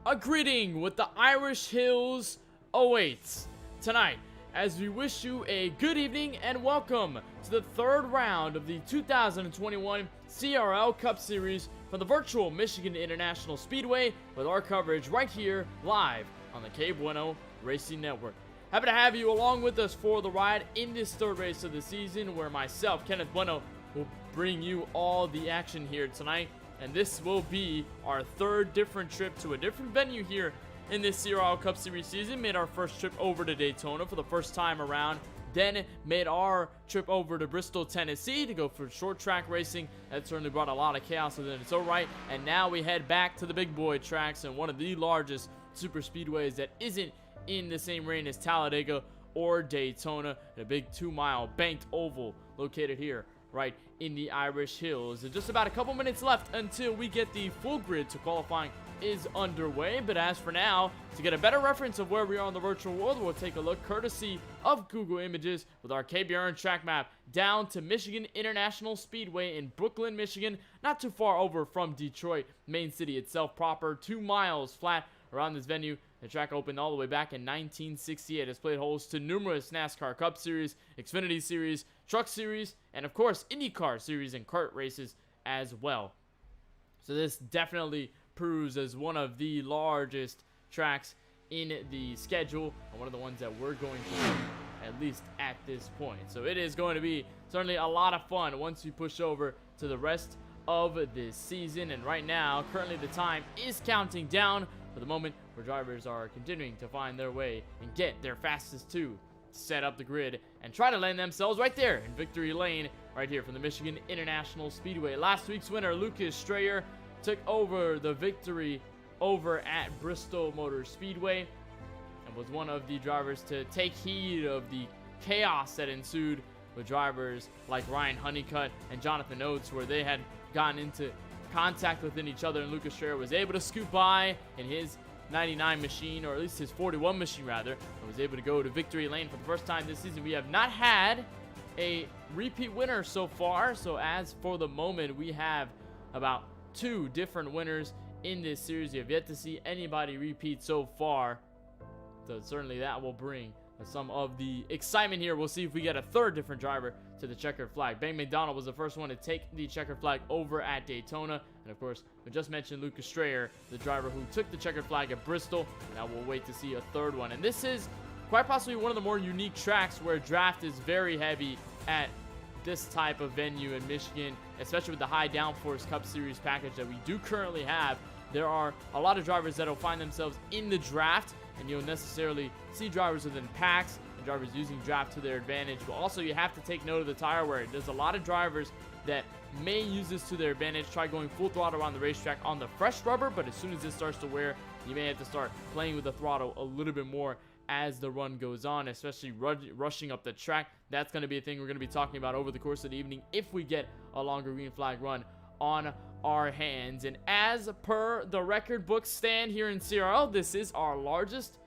A greeting with the Irish Hills awaits tonight as we wish you a good evening and welcome to the third round of the 2021 CRL Cup Series from the virtual Michigan International Speedway with our coverage right here live on the KBueno Racing Network. Happy to have you along with us for the ride in this third race of the season where myself, Kenneth Bueno, will bring you all the action here tonight. And this will be our third different trip to a different venue here in this CRL Cup Series season. Made our first trip over to Daytona for the first time around. Then made our trip over to Bristol, Tennessee to go for short track racing. That certainly brought a lot of chaos within its own right. And now we head back to the big boy tracks and one of the largest super speedways that isn't in the same reign as Talladega or Daytona. A big 2-mile banked oval located here right in the Irish Hills. And just about a couple minutes left until we get the full grid to qualifying is underway. But as for now, to get a better reference of where we are in the virtual world, we'll take a look courtesy of Google Images with our KBRN Track Map down to Michigan International Speedway in Brooklyn, Michigan, not too far over from Detroit, main city itself proper, 2 miles flat around this venue. The track opened all the way back in 1968. It's played host to numerous NASCAR Cup Series, Xfinity Series, Truck Series, and of course IndyCar Series and kart races as well. So this definitely proves as one of the largest tracks in the schedule and one of the ones that we're going to see at least at this point. So it is going to be certainly a lot of fun once we push over to the rest of this season. And right now, currently the time is counting down for the moment where drivers are continuing to find their way and get their fastest two to set up the grid and try to land themselves right there in victory lane right here from the Michigan International Speedway. Last week's winner, Lucas Strayer, took over the victory over at Bristol Motor Speedway and was one of the drivers to take heed of the chaos that ensued with drivers like Ryan Honeycutt and Jonathan Oates, where they had gotten into contact within each other, and Lucas Strayer was able to scoot by in his 99 machine, or at least his 41 machine rather, and was able to go to victory lane for the first time this season. We have not had a repeat winner so far, so as for the moment we have about 2 different winners in this series. You have yet to see anybody repeat so far, so certainly that will bring some of the excitement here. We'll see if we get a third different driver to the checkered flag. Ben McDonald was the first one to take the checkered flag over at Daytona, and of course we just mentioned Lucas Strayer, the driver who took the checkered flag at Bristol, and now we'll wait to see a third one. And this is quite possibly one of the more unique tracks where draft is very heavy at this type of venue in Michigan, especially with the high downforce Cup Series package that we do currently have. There are a lot of drivers that will find themselves in the draft, and you'll necessarily see drivers within packs and drivers using draft to their advantage. But also you have to take note of the tire wear. There's a lot of drivers that may use this to their advantage, try going full throttle around the racetrack on the fresh rubber, but as soon as it starts to wear, you may have to start playing with the throttle a little bit more as the run goes on, especially rushing up the track. That's going to be a thing we're going to be talking about over the course of the evening if we get a longer green flag run on our hands. And as per the record book stand here in CRL, this is our largest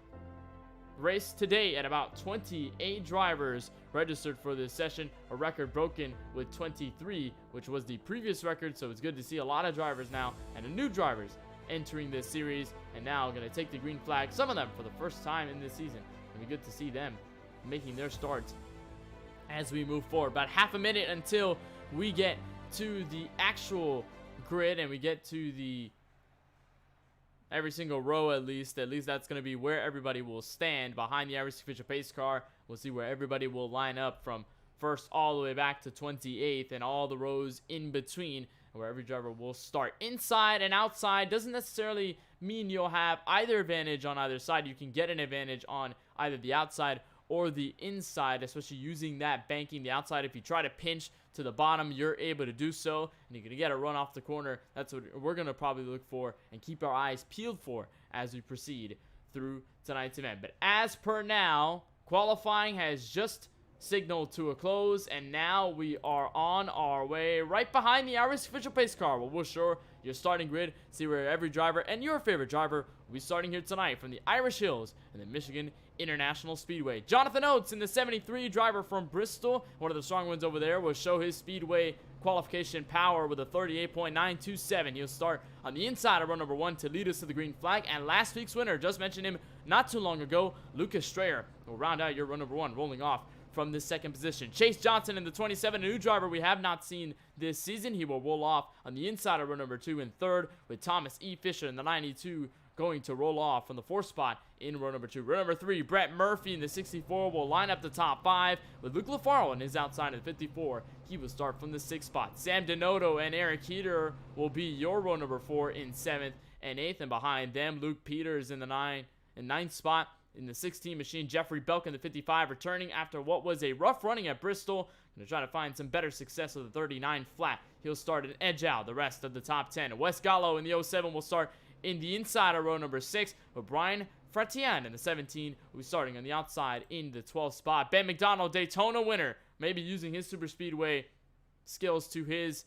race today at about 28 drivers registered for this session, a record broken with 23, which was the previous record. So it's good to see a lot of drivers now and new drivers entering this series, and now going to take the green flag, some of them for the first time in this season. It'll be good to see them making their starts as we move forward. About half a minute until we get to the actual grid and we get to the every single row. At least that's going to be where everybody will stand behind the average official pace car. We'll see where everybody will line up from first all the way back to 28th and all the rows in between, where every driver will start. Inside and outside doesn't necessarily mean you'll have either advantage on either side. You can get an advantage on either the outside or the inside, especially using that banking, the outside. If you try to pinch to the bottom, you're able to do so, and you're going to get a run off the corner. That's what we're going to probably look for and keep our eyes peeled for as we proceed through tonight's event. But as per now, qualifying has just signaled to a close, and now we are on our way right behind the Irish official pace car. We'll show your starting grid, see where every driver and your favorite driver will be starting here tonight from the Irish Hills and the Michigan International Speedway. Jonathan Oates in the 73, driver from Bristol, one of the strong ones over there, will show his speedway qualification power with a 38.927. He'll start on the inside of run number 1 to lead us to the green flag. And last week's winner, just mentioned him not too long ago, Lucas Strayer, will round out your run number 1, rolling off from this second position. Chase Johnson in the 27, a new driver we have not seen this season. He will roll off on the inside of run number 2 in third, with Thomas E. Fisher in the 92 going to roll off from the 4th spot in row number 2. Row number 3, Brett Murphy in the 64 will line up the top 5, with Luke LaFaro on his outside in the 54. He will start from the 6th spot. Sam Dinoto and Erick Heeter will be your row number 4 in 7th and 8th, and behind them, Luke Peters in the 9th spot. In the 16 machine, Jeffrey Belk in the 55, returning after what was a rough running at Bristol. Going to try to find some better success with the 39 flat. He'll start and edge out the rest of the top 10. Wes Gallo in the 07 will start in the inside of row number 6, with Brian Fratian in the 17, who's starting on the outside in the 12th spot. Ben McDonald, Daytona winner, maybe using his super speedway skills to his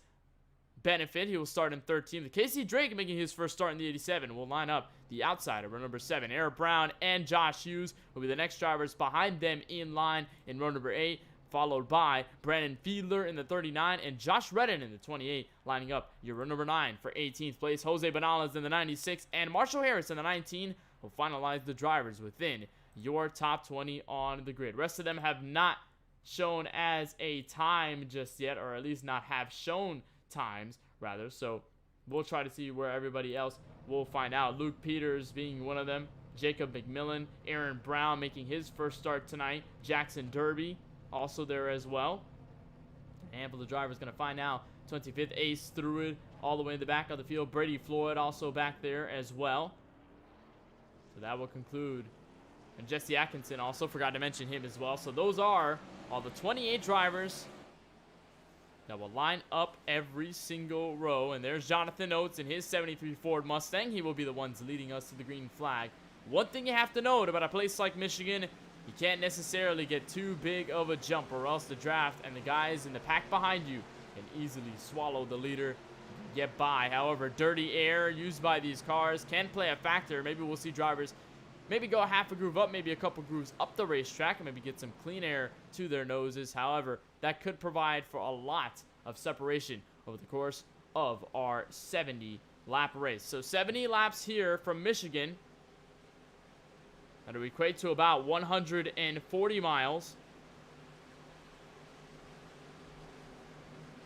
benefit. He will start in 13th. Casey Drake making his first start in the 87 will line up the outside of row number 7. Eric Brown and Josh Hughes will be the next drivers behind them in line in row number 8, followed by Brandon Fiedler in the 39 and Josh Redden in the 28, lining up your row number 9 for 18th place. Jose Banales in the 96 and Marshall Harris in the 19 will finalize the drivers within your top 20 on the grid. Rest of them have not shown as a time just yet, or at least not have shown times rather, so we'll try to see where everybody else will find out. Luke Peters being one of them, Jacob McMillan, Aaron Brown making his first start tonight, Jackson Derby also there as well. A handful of drivers going to find out. 25th, Ace threw it all the way in the back of the field. Brady Floyd also back there as well. So that will conclude. And Jesse Atkinson, also forgot to mention him as well. So those are all the 28 drivers that will line up every single row. And there's Jonathan Oates in his 73 Ford Mustang. He will be the ones leading us to the green flag. One thing you have to note about a place like Michigan, you can't necessarily get too big of a jump, or else the draft and the guys in the pack behind you can easily swallow the leader, get by. However, dirty air used by these cars can play a factor. Maybe we'll see drivers maybe go half a groove up, maybe a couple grooves up the racetrack, and maybe get some clean air to their noses. However, that could provide for a lot of separation over the course of our 70-lap race. So 70 laps here from Michigan. That would equate to about 140 miles.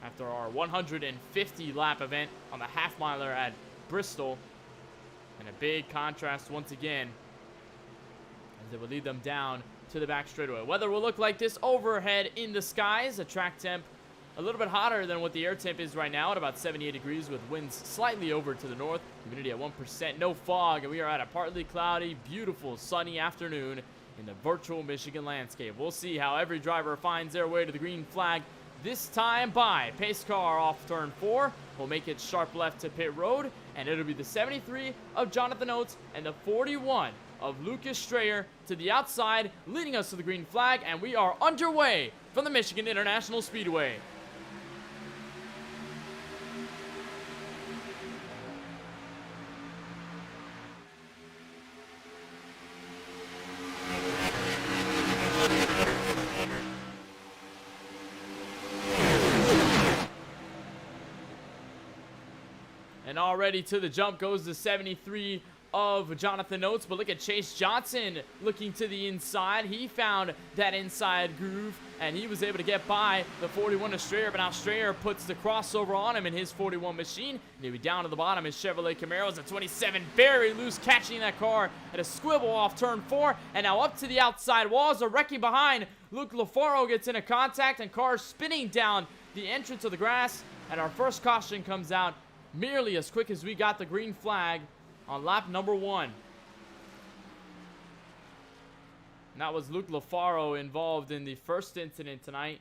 After our 150-lap event on the half-miler at Bristol. And a big contrast once again, as it will lead them down to the back straightaway. Weather will look like this overhead in the skies. A track temp a little bit hotter than what the air temp is right now at about 78 degrees, with winds slightly over to the north. Humidity at 1%, no fog, and we are at a partly cloudy, beautiful, sunny afternoon in the virtual Michigan landscape. We'll see how every driver finds their way to the green flag this time by pace car off turn 4. We'll make it sharp left to pit road, and it'll be the 73 of Jonathan Oates and the 41 of Lucas Strayer to the outside, leading us to the green flag, and we are underway from the Michigan International Speedway. And already to the jump goes the 73 of Jonathan Oates. But look at Chase Johnson looking to the inside. He found that inside groove, and he was able to get by the 41 of Strayer. But now Strayer puts the crossover on him in his 41 machine. And he'll be down to the bottom. His Chevrolet Camaro is a 27, very loose, catching that car at a squibble off turn 4. And now up to the outside walls, a wrecking behind. Luke LaFaro gets into contact, and cars spinning down the entrance of the grass. And our first caution comes out merely as quick as we got the green flag on lap number 1. And that was Luke Lafaro involved in the first incident tonight.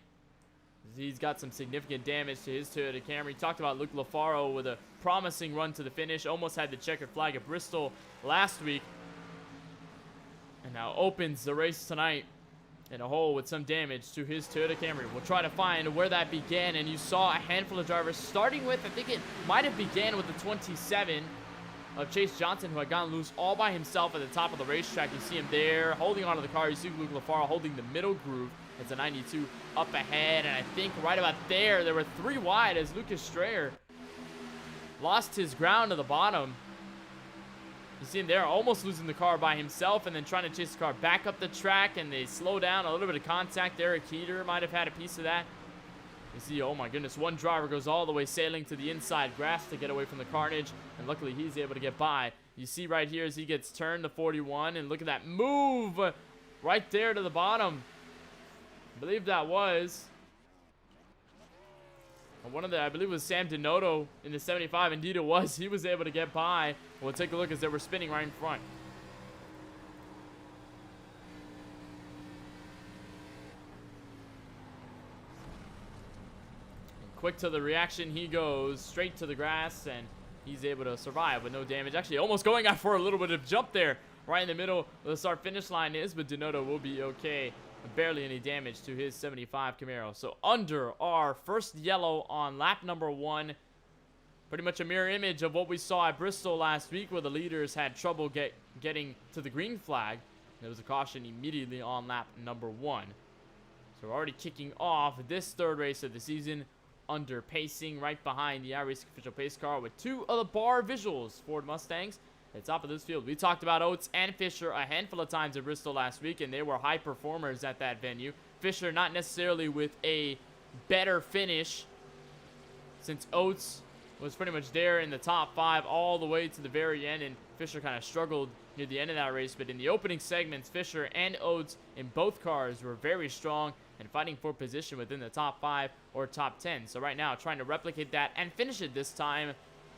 He's got some significant damage to his Toyota Camry. Talked about Luke Lafaro with a promising run to the finish. Almost had the checkered flag at Bristol last week. And now opens the race tonight in a hole with some damage to his Toyota Camry. We'll try to find where that began. And you saw a handful of drivers starting with, I think it might have began with the 27 of Chase Johnson, who had gotten loose all by himself at the top of the racetrack. You see him there holding onto the car. You see Luke Lafaro holding the middle groove. It's a 92 up ahead, and I think right about there were 3 wide as Lucas Strayer lost his ground to the bottom. You see him there almost losing the car by himself and then trying to chase the car back up the track, and they slow down. A little bit of contact. Erick Heeter might have had a piece of that. You see, oh my goodness, one driver goes all the way sailing to the inside grass to get away from the carnage, and luckily he's able to get by. You see right here as he gets turned to 41, and look at that move right there to the bottom. I believe that was one of the, I believe it was Sam Dinoto in the 75. Indeed it was. He was able to get by. We'll take a look as they were spinning right in front. Quick to the reaction, he goes straight to the grass, and he's able to survive with no damage. Actually, almost going out for a little bit of jump there, right in the middle of the start-finish line is, but Dinoto will be okay. Barely any damage to his 75 Camaro. So under our first yellow on lap number 1. Pretty much a mirror image of what we saw at Bristol last week, where the leaders had trouble getting to the green flag. There was a caution immediately on lap number 1. So we're already kicking off this third race of the season under pacing right behind the iRacing official pace car with 2 of the bar visuals Ford Mustangs at the top of this field. We talked about Oates and Fisher a handful of times at Bristol last week, and they were high performers at that venue. Fisher not necessarily with a better finish, since Oates was pretty much there in the top 5 all the way to the very end, and Fisher kind of struggled near the end of that race. But in the opening segments, Fisher and Oates in both cars were very strong and fighting for position within the top 5 or top 10. So right now, trying to replicate that and finish it this time.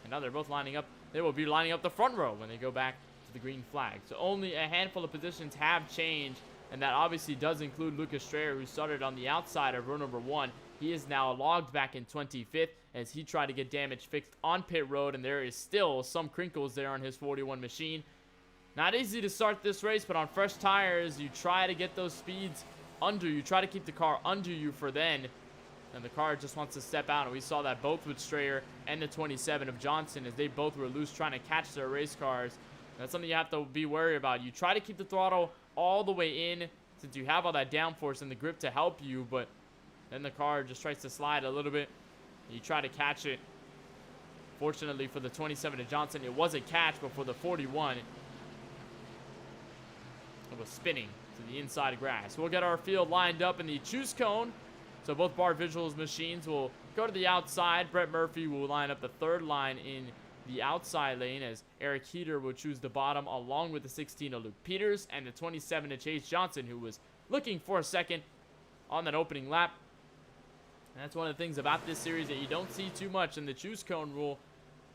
And now they're both lining up. They will be lining up the front row when they go back to the green flag. So only a handful of positions have changed, and that obviously does include Lucas Strayer, who started on the outside of row number 1. He is now logged back in 25th as he tried to get damage fixed on pit road, and there is still some crinkles there on his 41 machine. Not easy to start this race, but on fresh tires, you try to get those speeds under. You try to keep the car under you for then, and the car just wants to step out. And we saw that both with Strayer and the 27 of Johnson, as they both were loose trying to catch their race cars. That's something you have to be worried about. You try to keep the throttle all the way in, since you have all that downforce and the grip to help you, but then the car just tries to slide a little bit. You try to catch it. Fortunately for the 27 of Johnson, it was a catch, but for the 41, it was spinning to the inside grass. We'll get our field lined up in the choose cone. So both bar visuals machines will go to the outside. Brett Murphy will line up the third line in the outside lane, as Erick Heeter will choose the bottom, along with the 16 of Luke Peters and the 27 of Chase Johnson, who was looking for a second on that opening lap. And that's one of the things about this series that you don't see too much in the choose cone rule,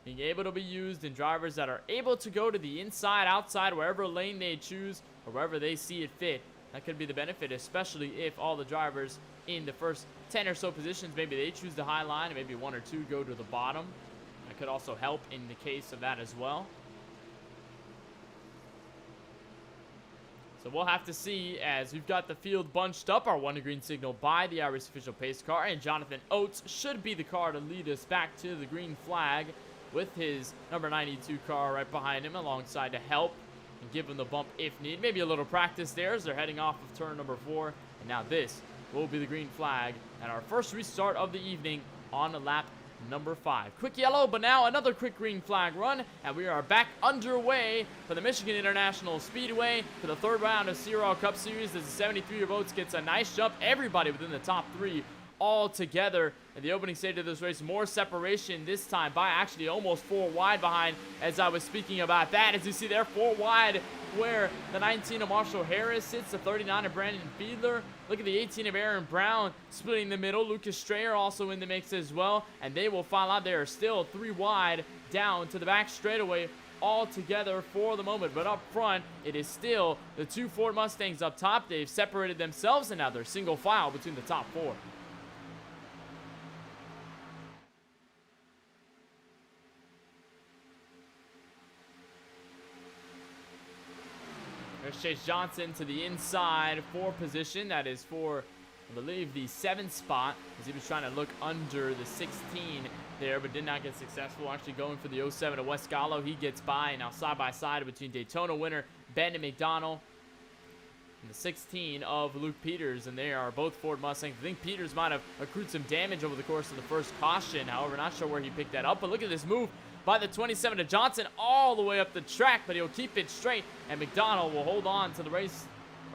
being able to be used in drivers that are able to go to the inside, outside, wherever lane they choose or wherever they see it fit. That could be the benefit, especially if all the drivers in the first 10 or so positions, maybe they choose the high line and maybe 1 or 2 go to the bottom. That could also help in the case of that as well. So we'll have to see, as we've got the field bunched up. Our 1 to green signal by the Irish official pace car, and Jonathan Oates should be the car to lead us back to the green flag, with his number 92 car right behind him alongside to help and give him the bump if need. Maybe a little practice there as they're heading off of turn number 4. And now this will be the green flag and our first restart of the evening on lap number 5. Quick yellow, but now another quick green flag run, and we are back underway for the Michigan International Speedway for the third round of CRL Cup Series. As the 73 of Oates gets a nice jump. Everybody within the top 3 all together in the opening stage of this race. More separation this time by actually almost 4 wide behind, as I was speaking about that. As you see there, 4 wide where the 19 of Marshall Harris sits, the 39 of Brandon Fiedler. Look at the 18 of Aaron Brown splitting the middle. Lucas Strayer also in the mix as well, and they will file out. They are still 3 wide down to the back straightaway all together for the moment. But up front, it is still the 2 Ford Mustangs up top. They've separated themselves, and now they're single file between the top 4. There's Chase Johnson to the inside for position. That is for, I believe, the 7th spot, as he was trying to look under the 16 there, but did not get successful. Actually going for the 07 of West Gallo. He gets by. Now side by side between Daytona winner Ben McDonald and the 16 of Luke Peters, and they are both Ford Mustangs. I think Peters might have accrued some damage over the course of the first caution. However, not sure where he picked that up, but look at this move by the 27 of Johnson all the way up the track, but he'll keep it straight, and McDonald will hold on to the race,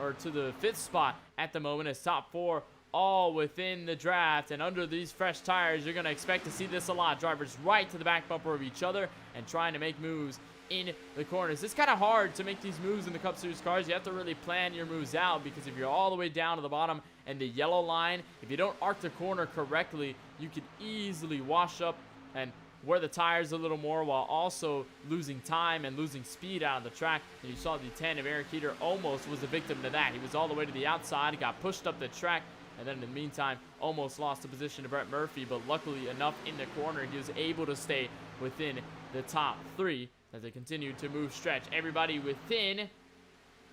or to the 5th spot at the moment, as top 4 all within the draft. And under these fresh tires, you're going to expect to see this a lot. Drivers right to the back bumper of each other and trying to make moves in the corners. It's kind of hard to make these moves in the Cup Series cars. You have to really plan your moves out, because if you're all the way down to the bottom and the yellow line, if you don't arc the corner correctly, you could easily wash up and wear the tires a little more, while also losing time and losing speed out of the track. And you saw the 10 of Erick Heeter almost was a victim to that. He was all the way to the outside, got pushed up the track, and then in the meantime almost lost the position to Brett Murphy, but luckily enough in the corner, he was able to stay within the top 3 as they continue to move stretch. Everybody within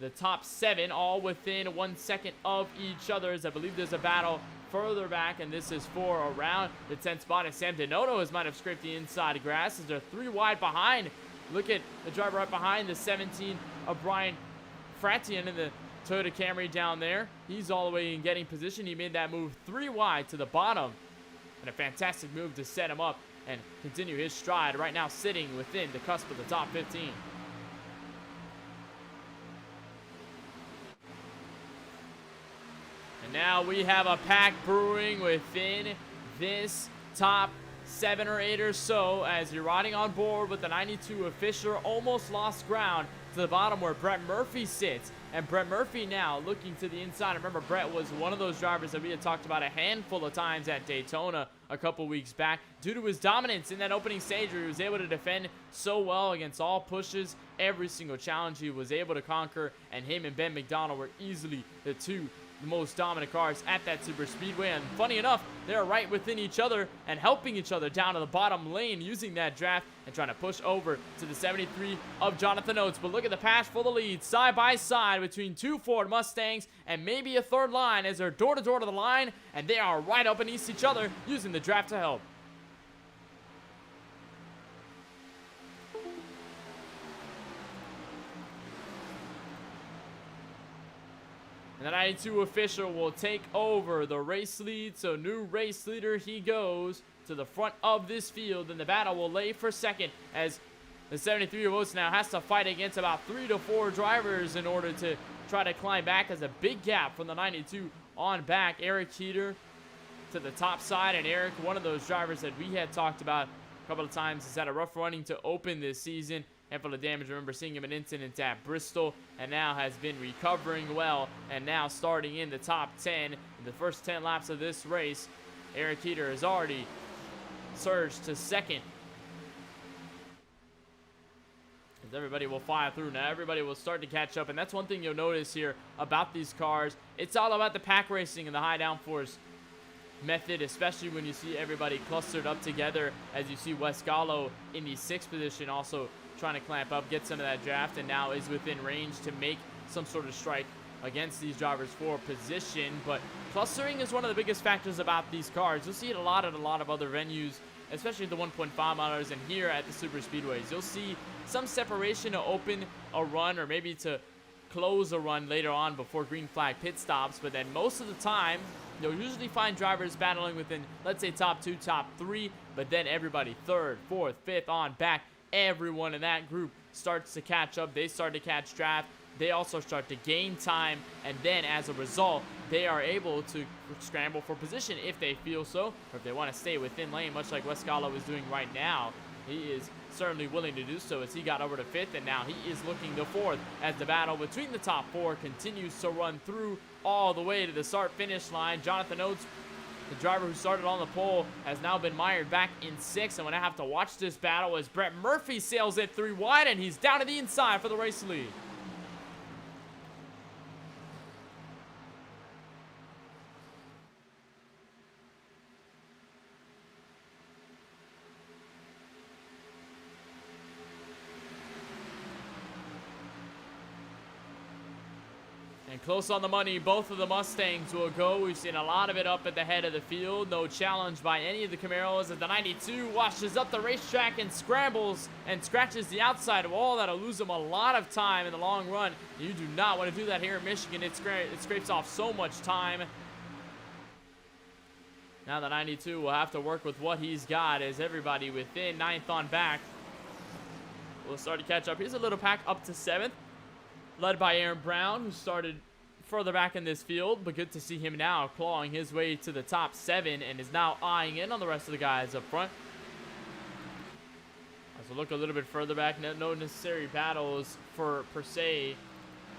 the top 7, all within 1 second of each other, as I believe there's a battle further back, and this is for around the 10th spot, and Sam Dinoto might have scraped the inside grass as they're 3 wide behind. Look at the driver right behind the 17 of Brian Fratian in the Toyota Camry down there. He's all the way in getting position. He made that move 3 wide to the bottom, and a fantastic move to set him up and continue his stride, right now sitting within the cusp of the top 15. And now we have a pack brewing within this top 7 or 8 or so, as you're riding on board with the 92 of Fisher. Almost lost ground to the bottom where Brett Murphy sits. And Brett Murphy now looking to the inside. Remember, Brett was one of those drivers that we had talked about a handful of times at Daytona a couple weeks back, due to his dominance in that opening stage where he was able to defend so well against all pushes. Every single challenge he was able to conquer, and him and Ben McDonald were easily the 2 most dominant cars at that super speedway. And funny enough, they're right within each other and helping each other down to the bottom lane, using that draft and trying to push over to the 73 of Jonathan Oates. But look at the pass for the lead, side by side between 2 Ford Mustangs and maybe a 3rd line, as they're door to door to the line, and they are right up against each other using the draft to help. And the 92 official will take over the race lead. So new race leader, he goes to the front of this field, and the battle will lay for second, as the 73 of Oates now has to fight against about 3 to 4 drivers in order to try to climb back, as a big gap from the 92 on back. Erick Heeter to the top side, and Eric, one of those drivers that we had talked about a couple of times, has had a rough running to open this season. Handful of damage. Remember seeing him in an incident at Bristol, and now has been recovering well, and now starting in the top 10 in the first 10 laps of this race. Erick Heeter has already surged to second, as everybody will fire through. Now everybody will start to catch up, and that's one thing you'll notice here about these cars. It's all about the pack racing and the high downforce method, especially when you see everybody clustered up together, as you see West Gallo in the 6th position, also trying to clamp up, get some of that draft, and now is within range to make some sort of strike against these drivers for position. But clustering is one of the biggest factors about these cars. You'll see it a lot at a lot of other venues, especially the 1.5 milers, and here at the super speedways. You'll see some separation to open a run, or maybe to close a run later on before green flag pit stops. But then most of the time, you'll usually find drivers battling within, let's say, top 2, top 3, but then everybody 3rd, 4th, 5th on back. Everyone in that group starts to catch up. They start to catch draft. They also start to gain time, and then as a result, they are able to scramble for position if they feel so, or if they want to stay within lane, much like West Gallo is doing right now. He is certainly willing to do so, as he got over to 5th, and now he is looking to 4th, as the battle between the top 4 continues to run through all the way to the start-finish line. Jonathan Oates The driver who started on the pole has now been mired back in 6th, and we're going to have to watch this battle as Brett Murphy sails it 3 wide, and he's down to the inside for the race lead. And close on the money, both of the Mustangs will go. We've seen a lot of it up at the head of the field. No challenge by any of the Camaros as the 92 washes up the racetrack and scrambles and scratches the outside wall. That'll lose them a lot of time in the long run. You do not want to do that here in Michigan. It scrapes off so much time. Now the 92 will have to work with what he's got as everybody within 9th on back will start to catch up. Here's a little pack up to 7th. Led by Aaron Brown, who started further back in this field, but good to see him now clawing his way to the top 7 and is now eyeing in on the rest of the guys up front. As we look a little bit further back, no necessary battles per se.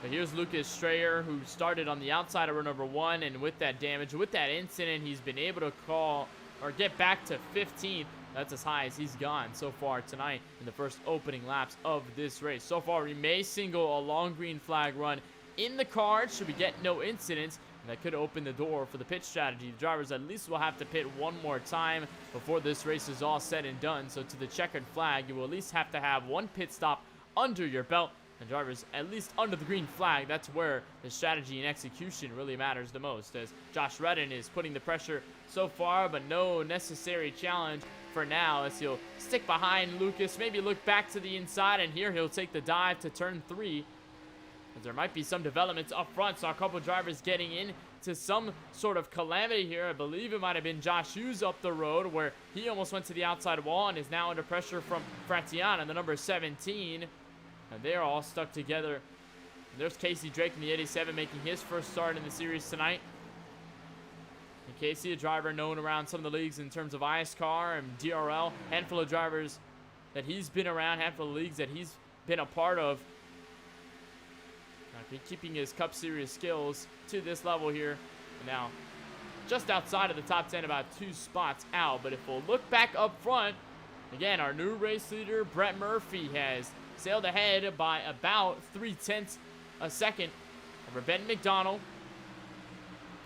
But here's Lucas Strayer, who started on the outside of row number 1, and with that damage, with that incident, he's been able to call or get back to 15th. That's as high as he's gone so far tonight in the first opening laps of this race. So far, we may single a long green flag run in the cards should we get no incidents, and that could open the door for the pit strategy. The drivers at least will have to pit one more time before this race is all said and done. So to the checkered flag, you will at least have to have one pit stop under your belt. And drivers at least under the green flag, that's where the strategy and execution really matters the most, as Josh Redden is putting the pressure so far, but no necessary challenge for now, as he'll stick behind Lucas, maybe look back to the inside, and here he'll take the dive to turn 3. As there might be some developments up front, so a couple drivers getting into some sort of calamity here. I believe it might have been Josh Hughes up the road, where he almost went to the outside wall and is now under pressure from Fratiana, the number 17. And they're all stuck together. And there's Casey Drake in the 87 making his first start in the series tonight. And Casey, a driver known around some of the leagues in terms of ISCAR and DRL. Handful of drivers that he's been around, handful of leagues that he's been a part of. Keeping his Cup Series skills to this level here. And now, just outside of the top 10, about 2 spots out. But if we'll look back up front, again, our new race leader, Brett Murphy, has sailed ahead by about 0.3 a second over Ben McDonald.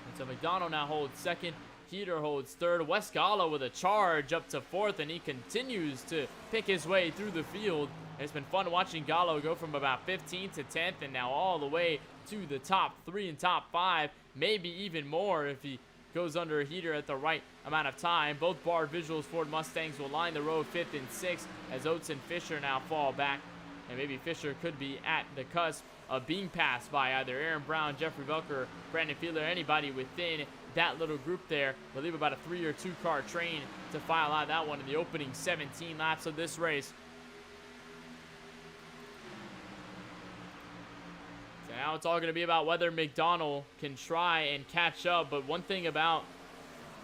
And so McDonald now holds 2nd. Heeter holds 3rd. Wes Gallo with a charge up to 4th, and he continues to pick his way through the field. And it's been fun watching Gallo go from about 15th to 10th and now all the way to the top 3 and top 5, maybe even more if he goes under a Heeter at the right amount of time. Both bar visuals Ford Mustangs will line the road 5th and 6th as Oates and Fisher now fall back. And maybe Fisher could be at the cusp of being passed by either Aaron Brown, Jeffrey Belker, Brandon Fiedler, anybody within that little group there. We'll leave about a 3 or 2 car train to file out that one in the opening 17 laps of this race. So now it's all going to be about whether McDonald can try and catch up. But one thing about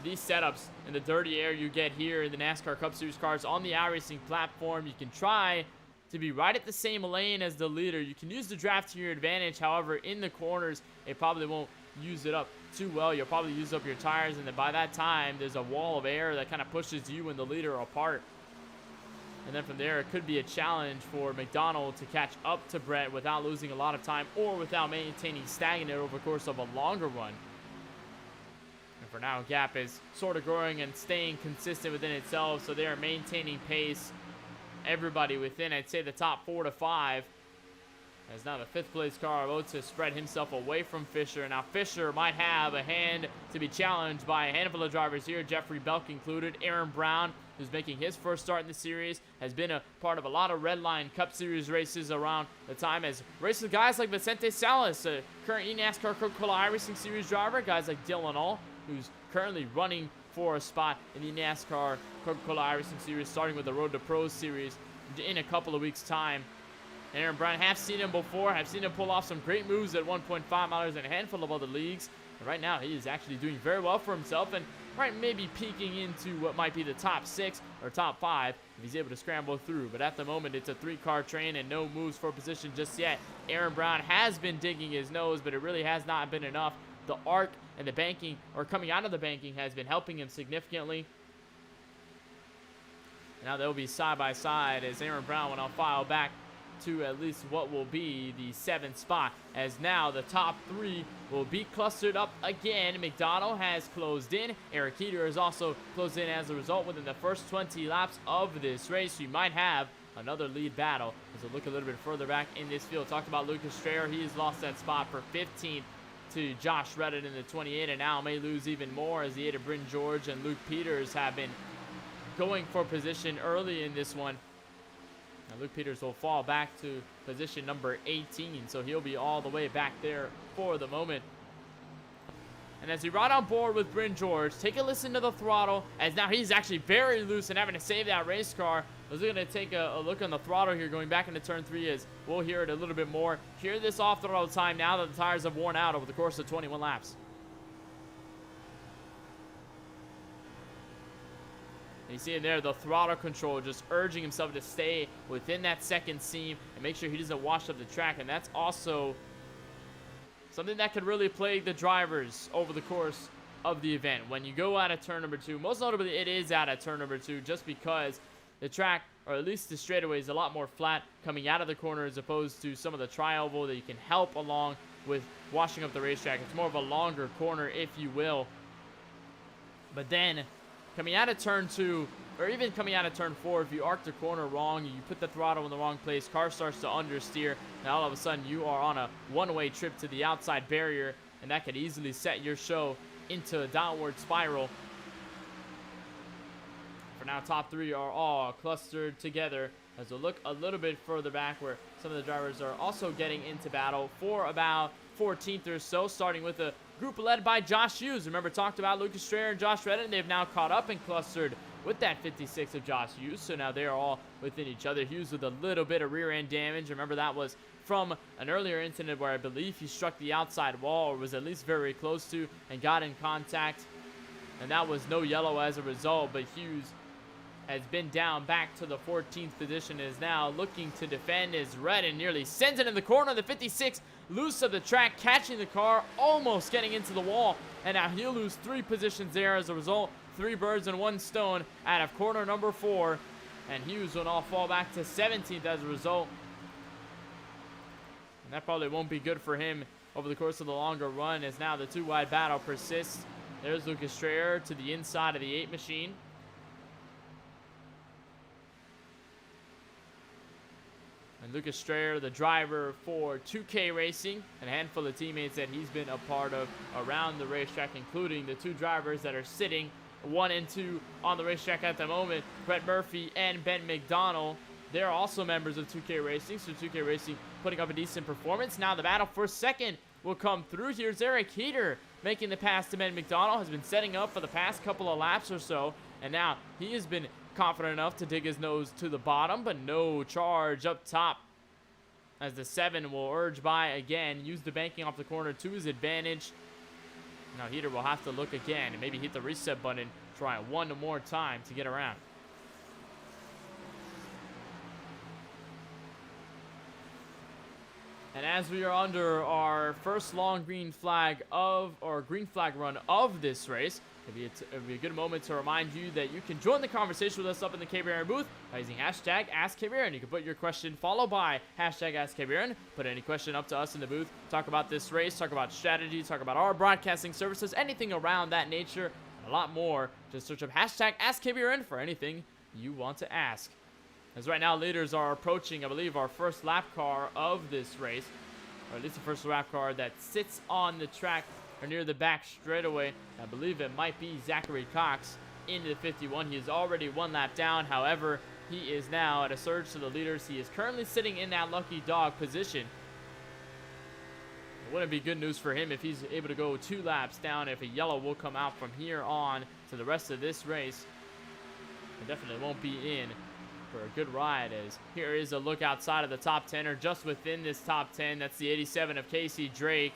these setups and the dirty air you get here in the NASCAR Cup Series cars on the iRacing platform, you can try to be right at the same lane as the leader. You can use the draft to your advantage. However, in the corners, it probably won't use it up too well. You'll probably use up your tires, and then by that time, there's a wall of air that kind of pushes you and the leader apart. And then from there, it could be a challenge for McDonald to catch up to Brett without losing a lot of time or without maintaining stagnant over the course of a longer run. And for now, gap is sort of growing and staying consistent within itself, so they are maintaining pace. Everybody within, I'd say, the top 4 to 5. As now the 5th place car of Oates has spread himself away from Fisher. And now Fisher might have a hand to be challenged by a handful of drivers here, Jeffrey Belk included. Aaron Brown, who's making his first start in the series, has been a part of a lot of Red Line Cup Series races around the time, as races with guys like Vicente Salas, a current eNASCAR Coca-Cola iRacing Series driver, guys like Dylan All, who's currently running for a spot in the NASCAR Coca-Cola iRacing Series, starting with the Road to Pros Series in a couple of weeks' time. Aaron Brown, have seen him before, have seen him pull off some great moves at 1.5 milers and a handful of other leagues. And right now, he is actually doing very well for himself, and right maybe peeking into what might be the top 6 or top 5 if he's able to scramble through. But at the moment, it's a 3-car train and no moves for position just yet. Aaron Brown has been digging his nose, but it really has not been enough. The arc and the banking, or coming out of the banking, has been helping him significantly. Now they'll be side by side as Aaron Brown will now file back to at least what will be the 7th spot, as now the top 3 will be clustered up again. McDonald has closed in. Erick Heeter has also closed in as a result within the first 20 laps of this race. We might have another lead battle as we look a little bit further back in this field. Talked about Lucas Strayer. He has lost that spot for 15th to Josh Redden in the 28, and now may lose even more as the 8 of Bryn George and Luke Peters have been going for position early in this one. Now Luke Peters will fall back to position number 18, so he'll be all the way back there for the moment. And as we ride on board with Bryn George, take a listen to the throttle, as now he's actually very loose and having to save that race car. I was going to take a look on the throttle here going back into turn 3, as we'll hear it a little bit more. Hear this off throttle time now that the tires have worn out over the course of 21 laps. You see in there the throttle control just urging himself to stay within that second seam and make sure he doesn't wash up the track. And that's also something that could really plague the drivers over the course of the event. When you go out of turn number 2, most notably it is out of turn number 2 just because the track, or at least the straightaway, is a lot more flat coming out of the corner as opposed to some of the tri-oval that you can help along with washing up the racetrack. It's more of a longer corner, if you will. But then coming out of turn 2, or even coming out of turn 4, if you arc the corner wrong, you put the throttle in the wrong place, car starts to understeer, and all of a sudden you are on a one-way trip to the outside barrier, and that could easily set your show into a downward spiral. For now, top 3 are all clustered together as we'll look a little bit further back where some of the drivers are also getting into battle for about 14th or so, starting with a group led by Josh Hughes. Remember, talked about Lucas Strayer and Josh Redden. They've now caught up and clustered with that 56 of Josh Hughes, so now they are all within each other. Hughes with a little bit of rear end damage. Remember, that was from an earlier incident where I believe he struck the outside wall, or was at least very close to, and got in contact, and that was no yellow as a result. But Hughes has been down back to the 14th position, and is now looking to defend as Redden nearly sends it in the corner. The 56 loose of the track, catching the car, almost getting into the wall, and now he'll lose 3 positions there as a result. 3 birds and 1 stone out of corner number 4, and Hughes will now fall back to 17th as a result. And that probably won't be good for him over the course of the longer run, as now the 2-wide battle persists. There's Lucas Strayer to the inside of the 8 machine. And Lucas Strayer, the driver for 2K Racing, and a handful of teammates that he's been a part of around the racetrack, including the 2 drivers that are sitting 1 and 2 on the racetrack at the moment, Brett Murphy and Ben McDonald. They're also members of 2K Racing, so 2K Racing putting up a decent performance. Now the battle for second will come through. Here's Erick Heeter making the pass to Ben McDonald. Has been setting up for the past couple of laps or so, and now he has been confident enough to dig his nose to the bottom, but no charge up top as the 7 will urge by again, use the banking off the corner to his advantage. Now Heeter will have to look again and maybe hit the reset button, try one more time to get around. And as we are under our first long green flag run of this race, it'd be a good moment to remind you that you can join the conversation with us up in the KBRN booth by using hashtag AskKBRN. You can put your question followed by hashtag AskKBRN. Put any question up to us in the booth. Talk about this race, talk about strategy, talk about our broadcasting services, anything around that nature, and a lot more. Just search up hashtag AskKBRN for anything you want to ask. As right now, leaders are approaching, I believe, our first lap car of this race, or at least the first lap car that sits on the track or near the back straightaway. I believe it might be Zachary Cox into the 51. He is already 1 lap down. However, he is now at a surge to the leaders. He is currently sitting in that lucky dog position. It wouldn't be good news for him if he's able to go 2 laps down, if a yellow will come out from here on to the rest of this race. It definitely won't be in for a good ride, as here is a look outside of the top 10, or just within this top 10. That's the 87 of Casey Drake.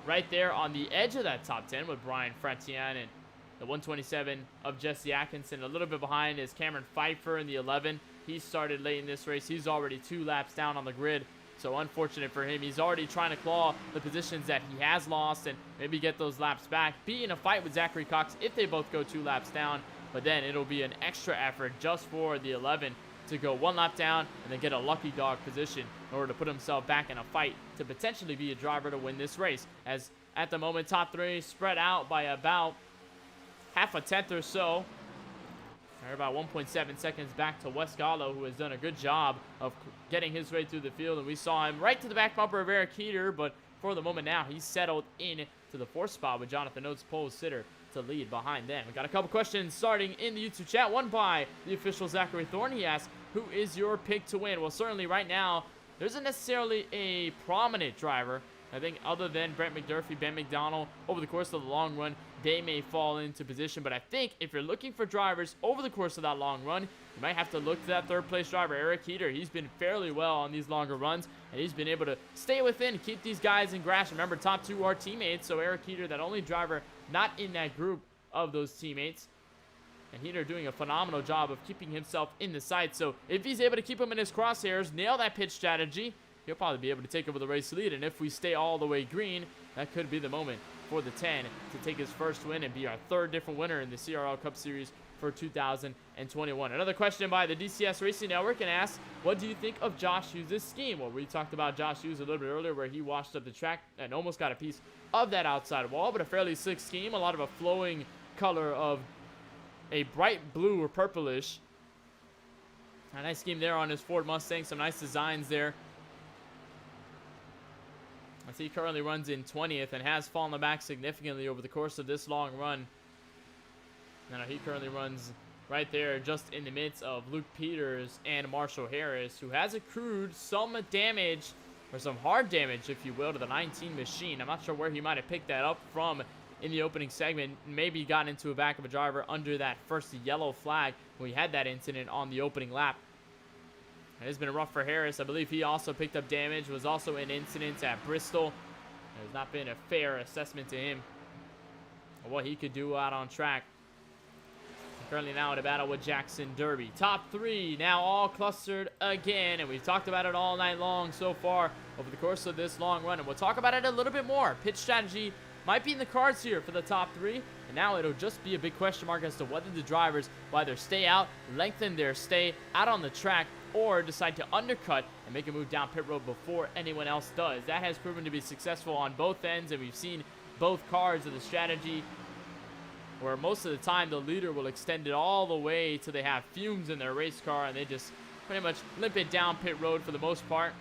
Right there on the edge of that top 10 with Brian Fratian, and the 127 of Jesse Atkinson. A little bit behind is Cameron Pfeiffer in the 11. He started late in this race. He's already 2 laps down on the grid. So unfortunate for him. He's already trying to claw the positions that he has lost and maybe get those laps back. Be in a fight with Zachary Cox if they both go 2 laps down. But then it'll be an extra effort just for the 11 to go 1 lap down and then get a lucky dog position in order to put himself back in a fight to potentially be a driver to win this race. As at the moment, top 3 spread out by about half a tenth or so. They're about 1.7 seconds back to Wes Gallo, who has done a good job of getting his way through the field. And we saw him right to the back bumper of Erick Heeter, but for the moment now, he's settled in to the 4th spot with Jonathan Oates, pole sitter, to lead behind them. We got a couple questions starting in the YouTube chat. One by the official Zachary Thorne. He asks, who is your pick to win? Well, certainly right now, there isn't necessarily a prominent driver. I think other than Brent McDurphy, Ben McDonald, over the course of the long run, they may fall into position. But I think if you're looking for drivers over the course of that long run, you might have to look to that 3rd place driver, Erick Heeter. He's been fairly well on these longer runs, and he's been able to stay within, keep these guys in grasp. Remember, top 2 are teammates, so Erick Heeter, that only driver not in that group of those teammates. And Heeter doing a phenomenal job of keeping himself in the sight. So if he's able to keep him in his crosshairs, nail that pitch strategy, he'll probably be able to take over the race lead. And if we stay all the way green, that could be the moment for the 10 to take his first win and be our 3rd different winner in the CRL Cup Series for 2021. Another question by the DCS Racing Network and asks, what do you think of Josh Hughes' scheme? Well, we talked about Josh Hughes a little bit earlier, where he washed up the track and almost got a piece of that outside wall, but a fairly slick scheme. A lot of a flowing color of a bright blue or purplish. A nice scheme there on his Ford Mustang. Some nice designs there. As he currently runs in 20th and has fallen back significantly over the course of this long run. Now he currently runs right there just in the midst of Luke Peters and Marshall Harris, who has accrued some damage, or some hard damage, if you will, to the 19 machine. I'm not sure where he might have picked that up from in the opening segment. Maybe got into a back of a driver under that first yellow flag when we had that incident on the opening lap. It has been rough for Harris. I believe he also picked up damage, was also in incidents at Bristol. It has not been a fair assessment to him of what he could do out on track. Currently now in a battle with Jackson Derby. Top 3 now all clustered again, and we've talked about it all night long so far over the course of this long run, and we'll talk about it a little bit more. Pitch strategy might be in the cards here for the top 3, and now it'll just be a big question mark as to whether the drivers will either stay out, lengthen their stay out on the track, or decide to undercut and make a move down pit road before anyone else does. That has proven to be successful on both ends, and we've seen both cards of the strategy, where most of the time the leader will extend it all the way till they have fumes in their race car, and they just pretty much limp it down pit road for the most part,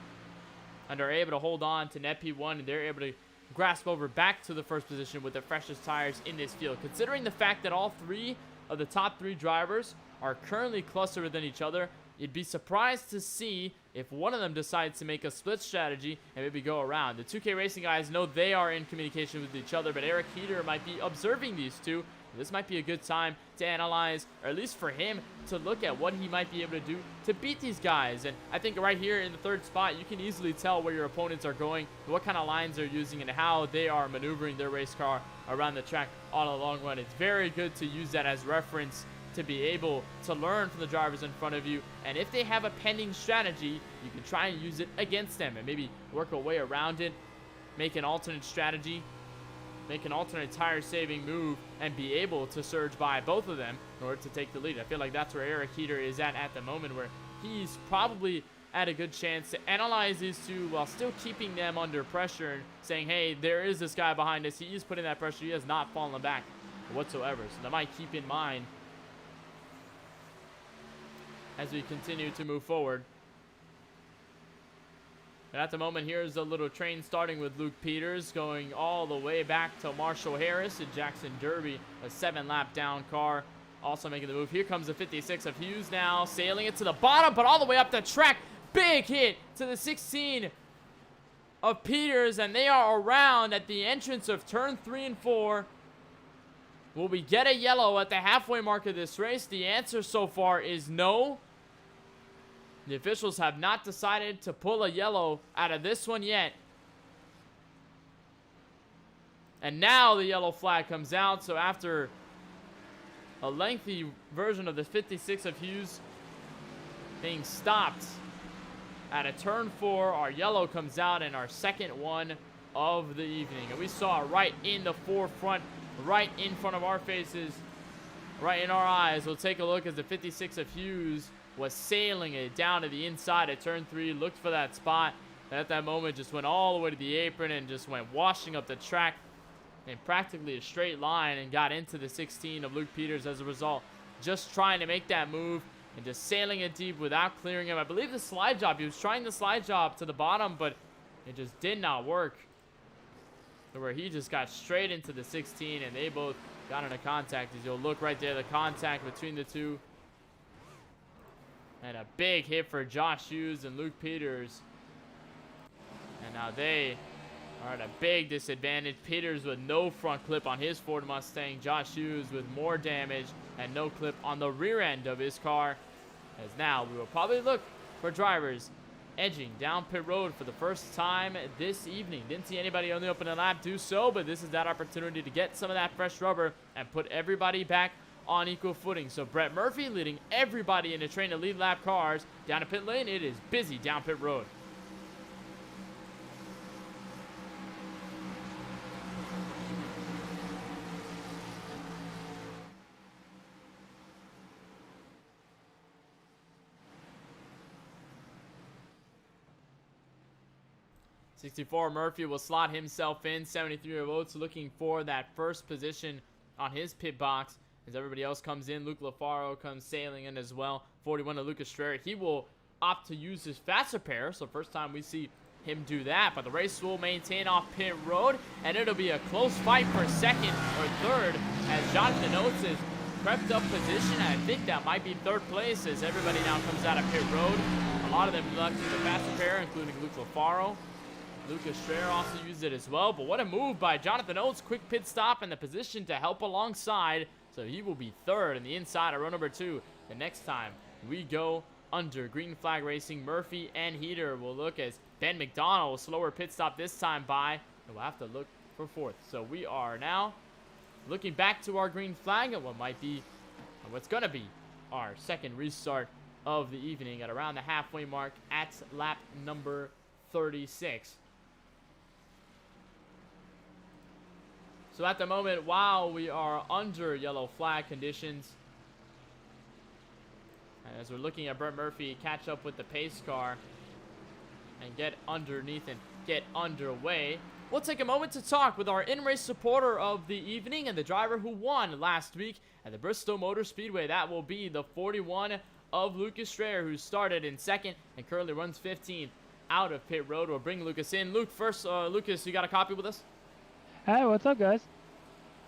and are able to hold on to net P1, and they're able to grasp over back to the first position with the freshest tires in this field. Considering the fact that all 3 of the top 3 drivers are currently clustered within each other, you'd be surprised to see if one of them decides to make a split strategy and maybe go around. The 2K Racing guys know they are in communication with each other, but Erick Heeter might be observing these two. This might be a good time to analyze, or at least for him to look at what he might be able to do to beat these guys. And I think right here in the 3rd spot, you can easily tell where your opponents are going, what kind of lines they're using, and how they are maneuvering their race car around the track on a long run. It's very good to use that as reference to be able to learn from the drivers in front of you. And if they have a pending strategy, you can try and use it against them and maybe work a way around it, make an alternate strategy, make an alternate tire saving move, and be able to surge by both of them in order to take the lead. I feel like that's where Erick Heeter is at the moment, where he's probably at a good chance to analyze these two while still keeping them under pressure and saying, hey, there is this guy behind us. He is putting that pressure. He has not fallen back whatsoever. So that might keep in mind as we continue to move forward. And at the moment, here's a little train starting with Luke Peters going all the way back to Marshall Harris and Jackson Derby, a 7-lap down car, also making the move. Here comes the 56 of Hughes now, sailing it to the bottom, but all the way up the track. Big hit to the 16 of Peters, and they are around at the entrance of turn 3 and 4. Will we get a yellow at the halfway mark of this race? The answer so far is no. The officials have not decided to pull a yellow out of this one yet. And now the yellow flag comes out. So after a lengthy version of the 56 of Hughes being stopped Out of turn 4, our yellow comes out in our second one of the evening. And we saw it right in the forefront, right in front of our faces, right in our eyes. We'll take a look as the 56 of Hughes was sailing it down to the inside of turn 3, looked for that spot. And at that moment, just went all the way to the apron and just went washing up the track in practically a straight line and got into the 16 of Luke Peters as a result. Just trying to make that move and just sailing it deep without clearing him. I believe the slide job, he was trying the slide job to the bottom, but it just did not work. To where he just got straight into the 16 and they both got into contact. As you'll look right there, the contact between the two. And a big hit for Josh Hughes and Luke Peters. And now they are at a big disadvantage. Peters with no front clip on his Ford Mustang. Josh Hughes with more damage and no clip on the rear end of his car. As now we will probably look for drivers edging down pit road for the first time this evening. Didn't see anybody on the opening lap do so, but this is that opportunity to get some of that fresh rubber and put everybody back on equal footing. So Brett Murphy leading everybody in the train to lead lap cars down to pit lane. It is busy down pit road. 64 Murphy will slot himself in. 73 of Oates looking for that first position on his pit box as everybody else comes in. Luke LaFaro comes sailing in as well. 41 of Lucas Strayer. He will opt to use his fast repair. So first time we see him do that. But the race will maintain off pit road. And it'll be a close fight for second or third as Jonathan Oates has crept up position. I think that might be third place as everybody now comes out of pit road. A lot of them left in the fast repair, including Luke LaFaro. Lucas Strayer also used it as well. But what a move by Jonathan Oates. Quick pit stop in the position to help alongside. So he will be third in the inside of row number 2. The next time we go under green flag racing, Murphy and Heeter will look as Ben McDonald, slower pit stop this time by. And we'll have to look for fourth. So we are now looking back to our green flag and what might be, or what's going to be, our second restart of the evening at around the halfway mark at lap number 36. So at the moment, while we are under yellow flag conditions, and as we're looking at Brett Murphy catch up with the pace car and get underneath and get underway, we'll take a moment to talk with our in-race supporter of the evening and the driver who won last week at the Bristol Motor Speedway. That will be the 41 of Lucas Strayer, who started in second and currently runs 15th out of pit road. We'll bring Lucas in. Luke, first, Lucas, you got a copy with us? Hey, what's up, guys?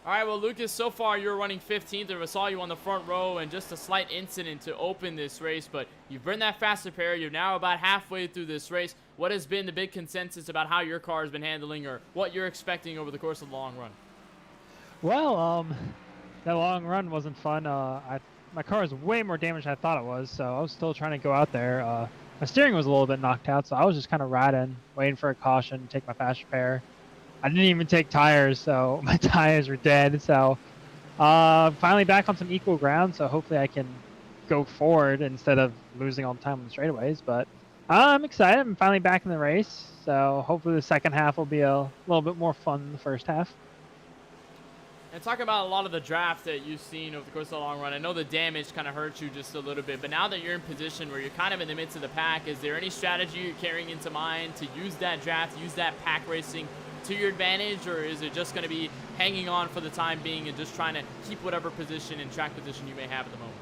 All right, well, Lucas, so far you're running 15th. I saw you on the front row and just a slight incident to open this race, but you've been that fast repair. You're now about halfway through this race. What has been the big consensus about how your car has been handling or what you're expecting over the course of the long run? Well, that long run wasn't fun. My car is way more damaged than I thought it was, so I was still trying to go out there. My steering was a little bit knocked out, so I was just kind of riding, waiting for a caution, take my fast repair. I didn't even take tires, so my tires were dead. So finally back on some equal ground, so hopefully I can go forward instead of losing all the time on the straightaways. But I'm excited. I'm finally back in the race, so hopefully the second half will be a little bit more fun than the first half. And talking about a lot of the drafts that you've seen over the course of the long run, I know the damage kind of hurt you just a little bit, but now that you're in position where you're kind of in the midst of the pack, is there any strategy you're carrying into mind to use that draft, use that pack racing to your advantage, or is it just going to be hanging on for the time being and just trying to keep whatever position and track position you may have at the moment?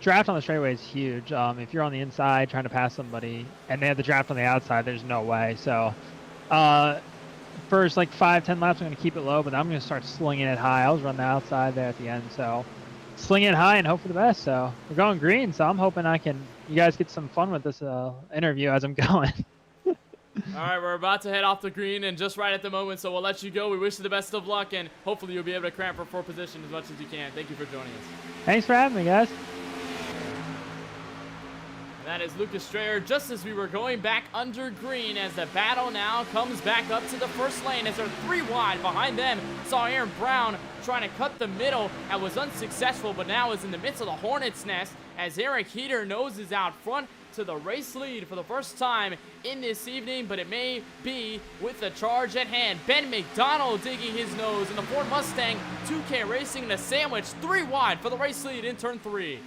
Draft on the straightaway is huge. If you're on the inside trying to pass somebody and they have the draft on the outside, there's no way. So, first like 5-10 laps, I'm going to keep it low, but I'm going to start slinging it high. I was running the outside there at the end, so sling it high and hope for the best. So we're going green, so I'm hoping you guys get some fun with this interview as I'm going. All right, we're about to head off the green and just right at the moment, so we'll let you go. We wish you the best of luck, and hopefully you'll be able to cramp for fourth position as much as you can. Thank you for joining us. Thanks for having me, guys. And that is Lucas Strayer just as we were going back under green as the battle now comes back up to the first lane as they're 3 wide. Behind them, saw Aaron Brown trying to cut the middle and was unsuccessful, but now is in the midst of the hornet's nest as Erick Heeter noses out front to the race lead for the first time in this evening, but it may be with the charge at hand. Ben McDonald digging his nose in the Ford Mustang 2K Racing in a sandwich 3 wide for the race lead in turn 3.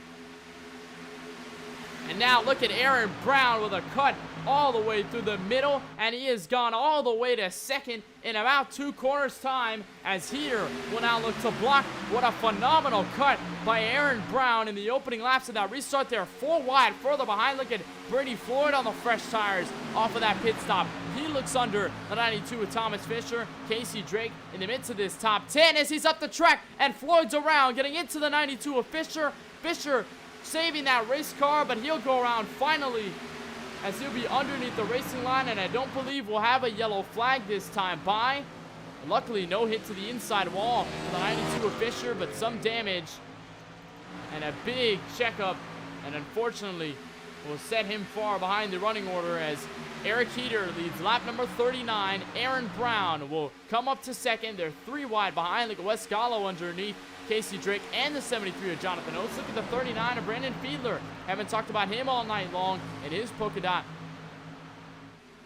And now look at Aaron Brown with a cut all the way through the middle, and he has gone all the way to second in about 2 corners time as Heeter will now look to block. What a phenomenal cut by Aaron Brown in the opening laps of that restart there. 4 wide further behind. Look at Brady Floyd on the fresh tires off of that pit stop. He looks under the 92 with Thomas Fisher. Casey Drake in the midst of this top 10 as he's up the track, and Floyd's around getting into the 92 of Fisher. Fisher saving that race car, but he'll go around finally as he'll be underneath the racing line, and I don't believe we'll have a yellow flag this time by. Luckily, no hit to the inside wall for the 92 of Fisher, but some damage and a big checkup, and unfortunately will set him far behind the running order as Erick Heeter leads lap number 39. Aaron Brown will come up to second. They're 3 wide behind. Look at Wes Gallo underneath Casey Drake and the 73 of Jonathan Oates. Look at the 39 of Brandon Fiedler. Haven't talked about him all night long in his polka dot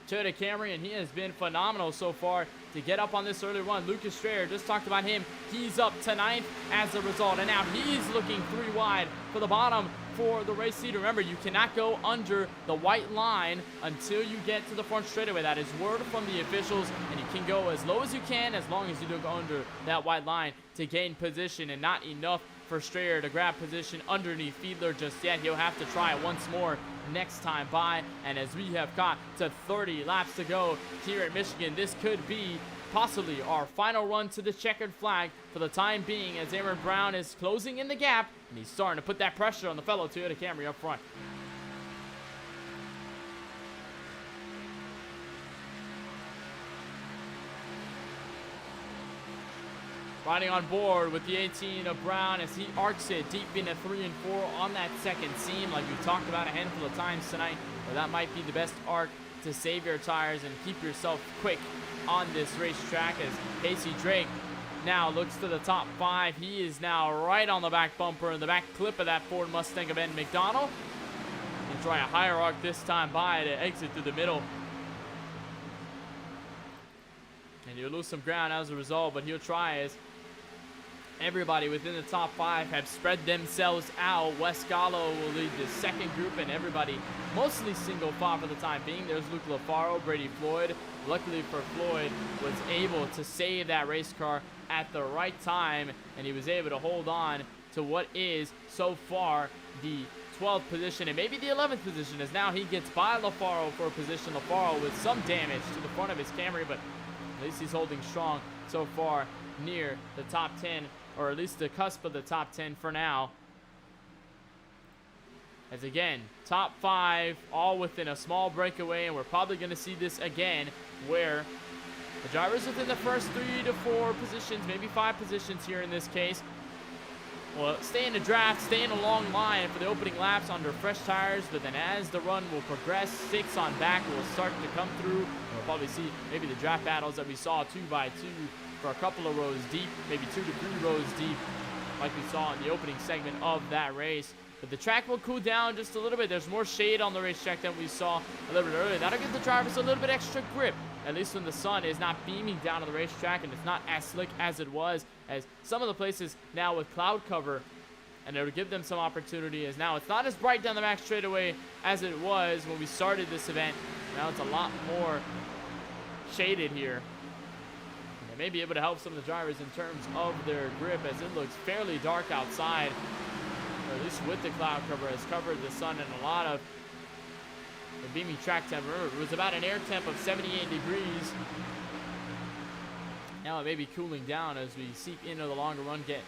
Toyota Camry, and he has been phenomenal so far to get up on this early run. Lucas Strayer, just talked about him. He's up to 9th as a result, and now he's looking 3 wide for the bottom for the race lead. Remember, you cannot go under the white line until you get to the front straightaway. That is word from the officials, and you can go as low as you can as long as you don't go under that white line to gain position, and not enough for Strayer to grab position underneath Fiedler just yet. He'll have to try it once more next time by, and as we have got to 30 laps to go here at Michigan, this could be possibly our final run to the checkered flag for the time being, as Aaron Brown is closing in the gap, and he's starting to put that pressure on the fellow Toyota Camry up front. Riding on board with the 18 of Brown as he arcs it deep into 3 and 4 on that second seam, like we talked about a handful of times tonight, where that might be the best arc to save your tires and keep yourself quick on this racetrack. As Casey Drake now looks to the top 5. He is now right on the back bumper in the back clip of that Ford Mustang of Ben McDonald. He'll try a higher arc this time by to exit through the middle. And you'll lose some ground as a result, but he'll try as everybody within the top 5 have spread themselves out. Wes Gallo will lead the second group, and everybody mostly single file for the time being. There's Luke LaFaro, Brady Floyd. Luckily for Floyd, was able to save that race car at the right time, and he was able to hold on to what is so far the 12th position and maybe the 11th position, as now he gets by LaFaro for a position. LaFaro with some damage to the front of his Camry, but at least he's holding strong so far near the top 10, or at least the cusp of the top 10 for now. As again, top 5 all within a small breakaway, and we're probably going to see this again where the drivers within the first 3 to 4 positions, maybe 5 positions here in this case, will stay in the draft, stay in a long line for the opening laps under fresh tires, but then as the run will progress, 6 on back will start to come through. We'll probably see maybe the draft battles that we saw 2 by 2 for a couple of rows deep, maybe 2 to 3 rows deep, like we saw in the opening segment of that race. But the track will cool down just a little bit. There's more shade on the racetrack than we saw a little bit earlier. That'll give the drivers a little bit extra grip, at least when the sun is not beaming down on the racetrack and it's not as slick as it was, as some of the places now with cloud cover, and it'll give them some opportunity, as now it's not as bright down the back straightaway as it was when we started this event. Now it's a lot more shaded here. They may be able to help some of the drivers in terms of their grip, as it looks fairly dark outside, or at least with the cloud cover has covered the sun, and a lot of the beamy track temp. Remember, it was about an air temp of 78 degrees. Now it may be cooling down as we seep into the longer run, get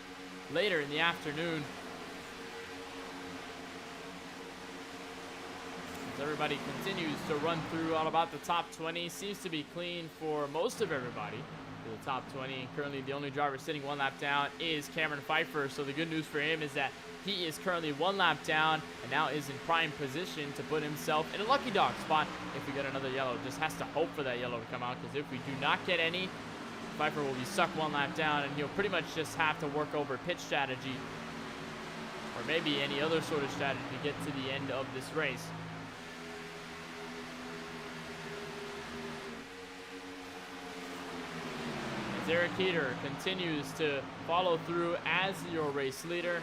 later in the afternoon. As everybody continues to run through all about the top 20, seems to be clean for most of everybody. The top 20, and currently the only driver sitting 1 lap down is Cameron Pfeiffer. So the good news for him is that he is currently 1 lap down and now is in prime position to put himself in a lucky dog spot if we get another yellow. Just has to hope for that yellow to come out, because if we do not get any, Pfeiffer will be stuck 1 lap down, and he'll pretty much just have to work over pitch strategy or maybe any other sort of strategy to get to the end of this race. As Erick Heeter continues to follow through as your race leader.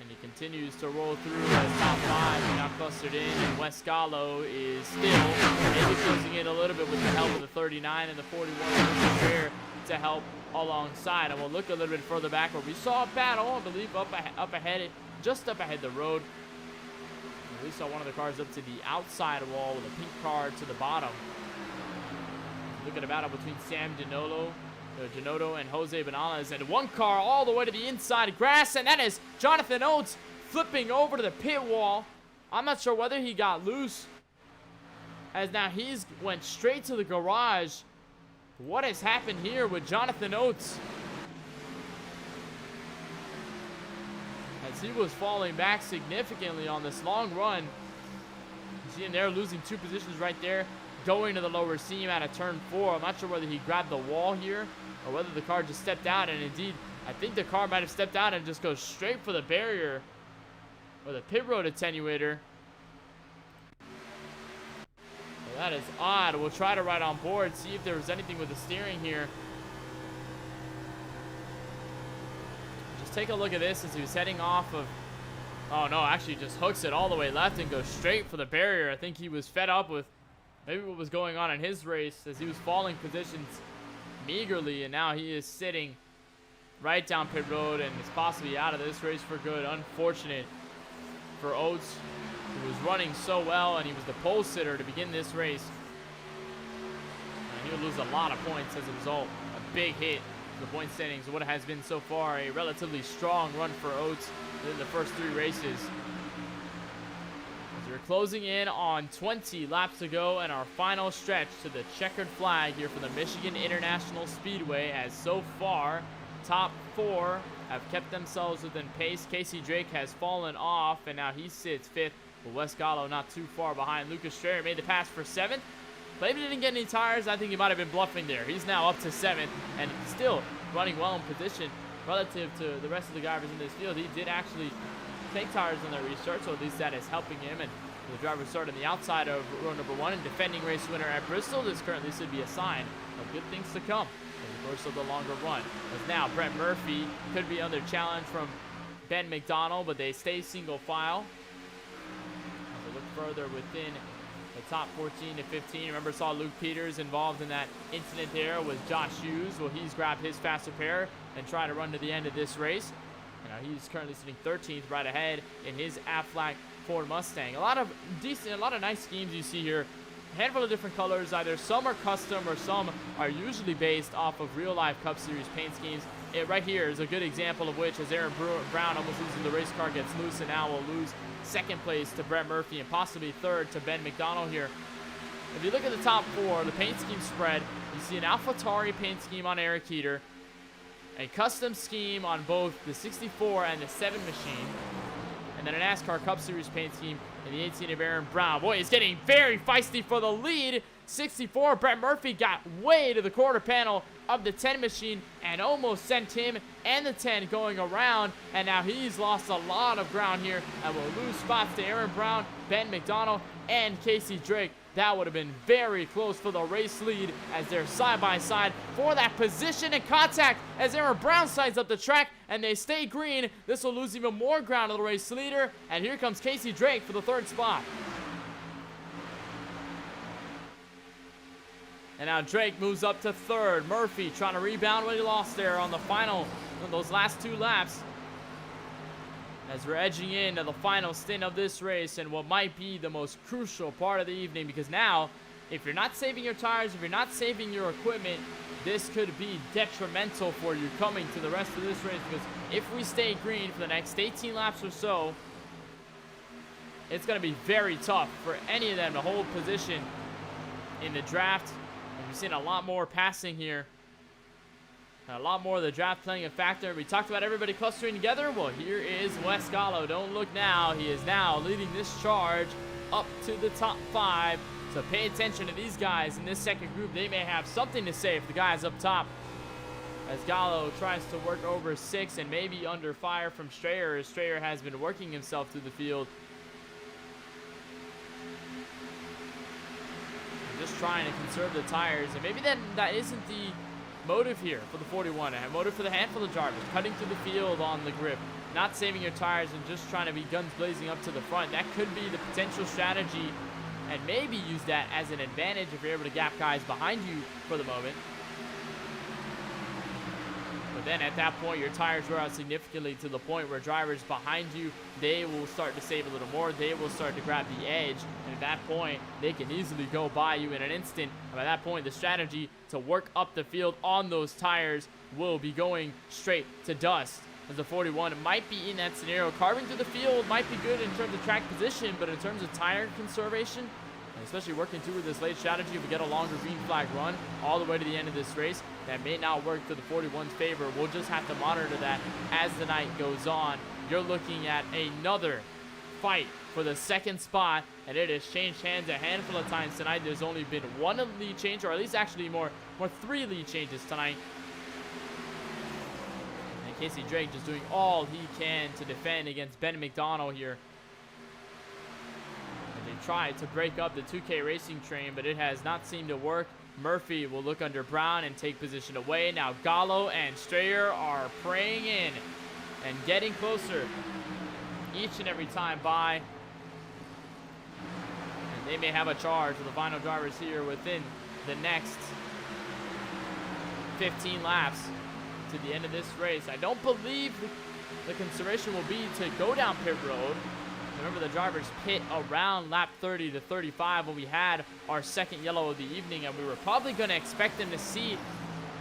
And he continues to roll through as top 5, now clustered in, and Wes Gallo is still maybe closing in a little bit with the help of the 39 and the 41 there to help alongside. And we'll look a little bit further back where we saw a battle, I believe, up ahead, just up ahead the road. And we saw one of the cars up to the outside wall with a pink car to the bottom. Look at a battle between Sam Dinoto and Jose Benales, and one car all the way to the inside grass, and that is Jonathan Oates flipping over to the pit wall. I'm not sure whether he got loose, as now he's went straight to the garage. What has happened here with Jonathan Oates? As he was falling back significantly on this long run. You see him there losing 2 positions right there, going to the lower seam out of turn 4. I'm not sure whether he grabbed the wall here or whether the car just stepped out, and indeed, I think the car might have stepped out and just goes straight for the barrier or the pit road attenuator. Well, that is odd. We'll try to ride on board, see if there was anything with the steering here. Just take a look at this as he was heading off of... Oh no, actually just hooks it all the way left and goes straight for the barrier. I think he was fed up with maybe what was going on in his race, as he was falling positions meagerly, and now he is sitting right down pit road and is possibly out of this race for good. Unfortunate for Oates, who was running so well, and he was the pole sitter to begin this race. And he would lose a lot of points as a result. A big hit to the point standings of what has been so far a relatively strong run for Oates within the first 3 races. We're closing in on 20 laps to go and our final stretch to the checkered flag here for the Michigan International Speedway, as so far top 4 have kept themselves within pace. Casey Drake has fallen off and now he sits 5th, but Wes Gallo not too far behind. Lucas Strayer made the pass for 7th, but if he didn't get any tires, I think he might have been bluffing there. He's now up to 7th and still running well in position relative to the rest of the drivers in this field. He did actually take tires on their restart, so at least that is helping him. And the driver started on the outside of row number 1 and defending race winner at Bristol. This currently should be a sign of good things to come in the course of the longer run. As now Brett Murphy could be under challenge from Ben McDonald, but they stay single file. As we look further within the top 14 to 15. Remember, saw Luke Peters involved in that incident there with Josh Hughes. Well, he's grabbed his faster pair and try to run to the end of this race. And he's currently sitting 13th, right ahead in his Aflac Ford Mustang. A lot of nice schemes you see here. A handful of different colors. Either some are custom or some are usually based off of real life Cup Series paint schemes. It right here is a good example of which, as Aaron Brown almost losing the race car, gets loose and now will lose 2nd place to Brett Murphy and possibly 3rd to Ben McDonald here. If you look at the top 4, the paint scheme spread, you see an AlphaTauri paint scheme on Erick Heeter, a custom scheme on both the 64 and the 7 machine, and then a NASCAR Cup Series paint scheme in the 18 of Aaron Brown. Boy, he's getting very feisty for the lead. 64, Brett Murphy got way to the quarter panel of the 10 machine and almost sent him and the 10 going around, and now he's lost a lot of ground here and will lose spots to Aaron Brown, Ben McDonald, and Casey Drake. That would have been very close for the race lead as they're side by side for that position and contact as Aaron Brown sides up the track and they stay green. This will lose even more ground to the race leader, and here comes Casey Drake for the 3rd spot. And now Drake moves up to 3rd. Murphy trying to rebound what he lost there on the final, those last 2 laps. As we're edging into the final stint of this race and what might be the most crucial part of the evening, because now, if you're not saving your tires, if you're not saving your equipment, this could be detrimental for you coming to the rest of this race, because if we stay green for the next 18 laps or so, it's going to be very tough for any of them to hold position in the draft. And we've seen a lot more passing here. A lot more of the draft playing a factor. We talked about everybody clustering together. Well, here is Wes Gallo. Don't look now. He is now leading this charge up to the top 5. So pay attention to these guys in this second group. They may have something to say if the guys up top as Gallo tries to work over 6 and maybe under fire from Strayer, as Strayer has been working himself through the field. Just trying to conserve the tires, and maybe that isn't the motive here for the 41. A motive for the handful of drivers, cutting through the field on the grip, not saving your tires and just trying to be guns blazing up to the front. That could be the potential strategy, and maybe use that as an advantage if you're able to gap guys behind you for the moment. But then at that point, your tires wear out significantly to the point where drivers behind you, they will start to save a little more. They will start to grab the edge. And at that point, they can easily go by you in an instant. And by that point, the strategy to work up the field on those tires will be going straight to dust. As the 41 might be in that scenario. Carving through the field might be good in terms of track position, but in terms of tire conservation, especially working through this late strategy, if we get a longer green flag run all the way to the end of this race, that may not work to the 41's favor. We'll just have to monitor that as the night goes on. You're looking at another fight for the second spot, and it has changed hands a handful of times tonight. There's only been one lead change, or at least actually more 3 lead changes tonight. And Casey Drake just doing all he can to defend against Ben McDonald here. They tried to break up the 2K Racing train, but it has not seemed to work. Murphy will look under Brown and take position away. Now Gallo and Strayer are praying in and getting closer each and every time by. And they may have a charge with the final drivers here within the next 15 laps to the end of this race. I don't believe the consideration will be to go down pit road. Remember, the drivers pit around lap 30 to 35 when we had our second yellow of the evening, and we were probably going to expect them to see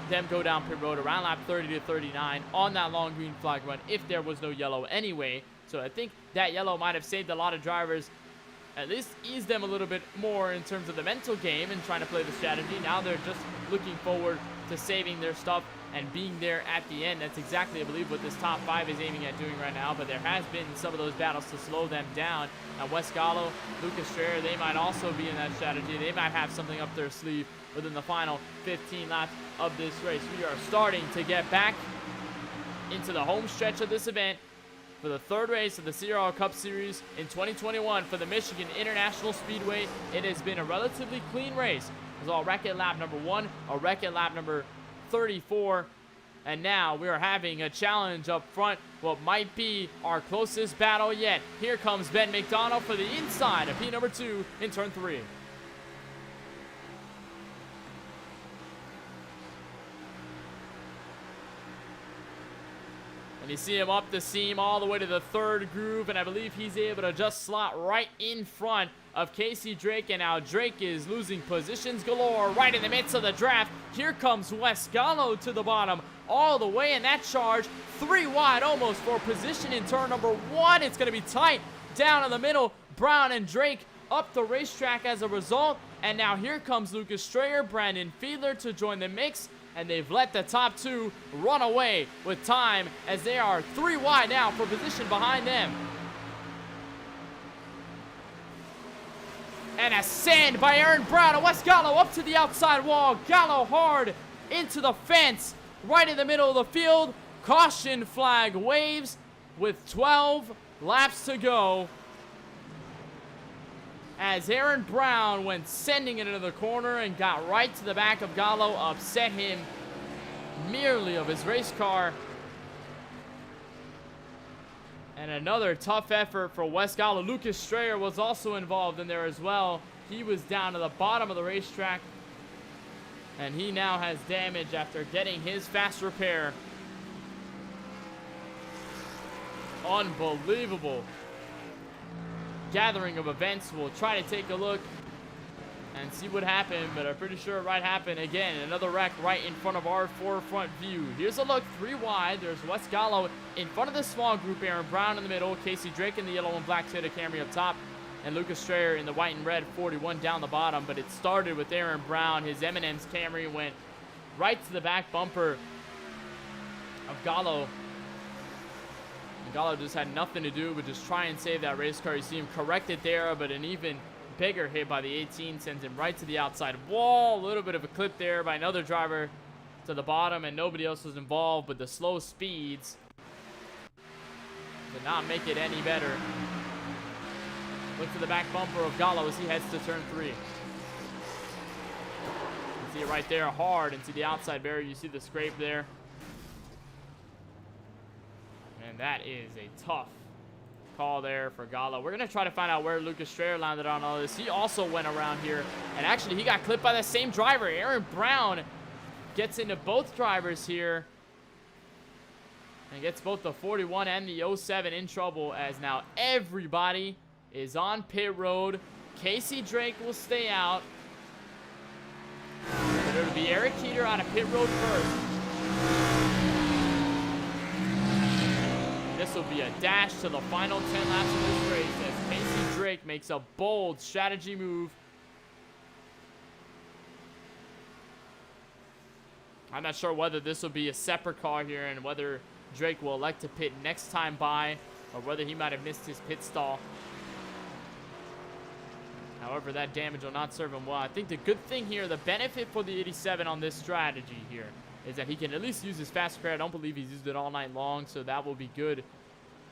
them go down pit road around lap 30 to 39 on that long green flag run if there was no yellow anyway. So I think that yellow might have saved a lot of drivers, at least eased them a little bit more in terms of the mental game and trying to play the strategy. Now they're just looking forward to saving their stuff and being there at the end. That's exactly, I believe, what this top 5 is aiming at doing right now. But there has been some of those battles to slow them down. Now Wes Gallo, Lucas Strayer, they might also be in that strategy. They might have something up their sleeve within the final 15 laps of this race. We are starting to get back into the home stretch of this event for the 3rd race of the CRL Cup Series in 2021 for the Michigan International Speedway. It has been a relatively clean race. It was all wreck at lap number 1, a wreck at lap number 34, and now we are having a challenge up front, what might be our closest battle yet. Here comes Ben McDonald for the inside of P number 2 in turn 3. And you see him up the seam all the way to the 3rd groove, and I believe he's able to just slot right in front of Casey Drake, and now Drake is losing positions galore right in the midst of the draft. Here comes Wes Gallo to the bottom all the way in that charge, 3 wide almost for position in turn number 1. It's going to be tight down in the middle. Brown and Drake up the racetrack as a result, and now here comes Lucas Strayer, Brandon Fiedler to join the mix, and they've let the top 2 run away with time as they are 3 wide now for position behind them. And a send by Aaron Brown, and Wes Gallo up to the outside wall. Gallo hard into the fence, right in the middle of the field. Caution flag waves with 12 laps to go, as Aaron Brown went sending it into the corner and got right to the back of Gallo, upset him merely of his race car. And another tough effort for Wes Gallo. Lucas Strayer was also involved in there as well. He was down to the bottom of the racetrack, and he now has damage after getting his fast repair. Unbelievable gathering of events. We'll try to take a look and see what happened, but I'm pretty sure it might happen again. Another wreck right in front of our forefront view. Here's a look, 3 wide. There's Wes Gallo in front of the small group, Aaron Brown in the middle, Casey Drake in the yellow and black Toyota Camry up top, and Lucas Strayer in the white and red 41 down the bottom. But it started with Aaron Brown. His M&M's Camry went right to the back bumper of Gallo. And Gallo just had nothing to do but just try and save that race car. You see him correct it there, but an even bigger hit by the 18 sends him right to the outside wall. A little bit of a clip there by another driver to the bottom, and nobody else was involved, but the slow speeds did not make it any better. Look to the back bumper of Gallo as he heads to turn 3. You see it right there, hard into the outside barrier. You see the scrape there. And that is a tough call there for Gallo. We're going to try to find out where Lucas Strayer landed on all this. He also went around here, and actually he got clipped by the same driver. Aaron Brown gets into both drivers here and gets both the 41 and the 07 in trouble, as now everybody is on pit road. Casey Drake will stay out. But it'll be Erick Heeter out of pit road first. This will be a dash to the final 10 laps of this race as Casey Drake makes a bold strategy move. I'm not sure whether this will be a separate car here and whether Drake will elect to pit next time by, or whether he might have missed his pit stall. However, that damage will not serve him well. I think the good thing here, the benefit for the 87 on this strategy here, is that he can at least use his fast car. I don't believe he's used it all night long, so that will be good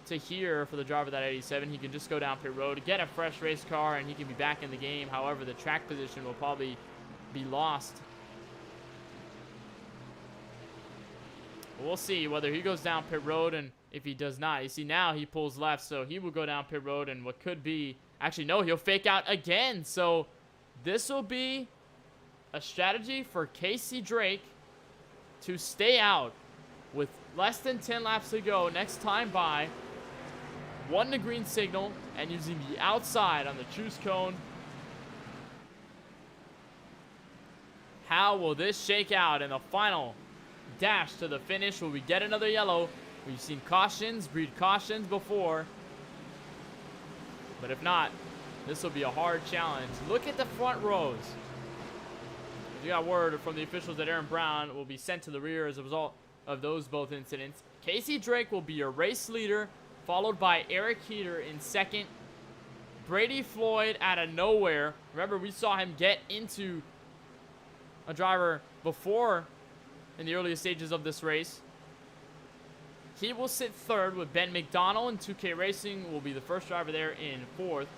to hear for the driver of that 87. He can just go down pit road, get a fresh race car, and he can be back in the game. However, the track position will probably be lost. We'll see whether he goes down pit road, and if he does not. You see, now he pulls left, so he will go down pit road, and what could be... Actually, no, he'll fake out again. So this will be a strategy for Casey Drake to stay out with less than 10 laps to go next time by. 1 to green signal and using the outside on the choose cone. How will this shake out in the final dash to the finish? Will we get another yellow? We've seen cautions breed cautions before. But if not, this will be a hard challenge. Look at the front rows. We got word from the officials that Aaron Brown will be sent to the rear as a result of those both incidents. Casey Drake will be your race leader, followed by Erick Heeter in second. Brady Floyd out of nowhere. Remember, we saw him get into a driver before in the earliest stages of this race. He will sit third with Ben McDonald, and 2K Racing will be the first driver there in fourth.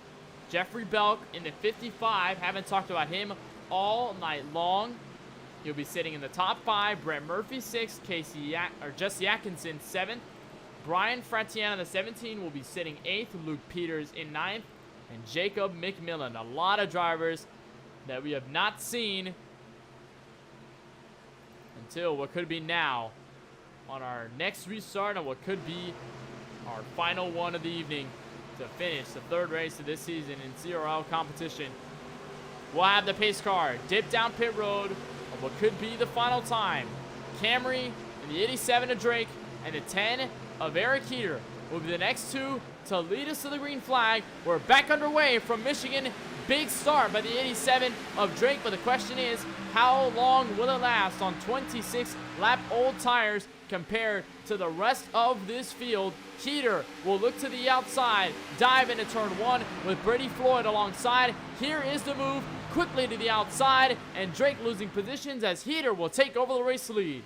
Jeffrey Belk in the 55. Haven't talked about him all night long. He'll be sitting in the top 5. Brett Murphy 6th. Jesse Atkinson 7th. Brian Fratiana the 17 will be sitting 8th. Luke Peters in 9th. And Jacob McMillan. A lot of drivers that we have not seen until what could be now on our next restart and what could be our final one of the evening to finish the 3rd race of this season in CRL competition. We'll have the pace car dip down pit road of what could be the final time. Camry and the 87 of Drake and the 10 of Erick Heeter will be the next 2 to lead us to the green flag. We're back underway from Michigan. Big start by the 87 of Drake, but the question is, how long will it last on 26 lap old tires compared to the rest of this field? Heeter will look to the outside, dive into turn 1 with Brady Floyd alongside. Here is the move, quickly to the outside, and Drake losing positions as Heeter will take over the race lead.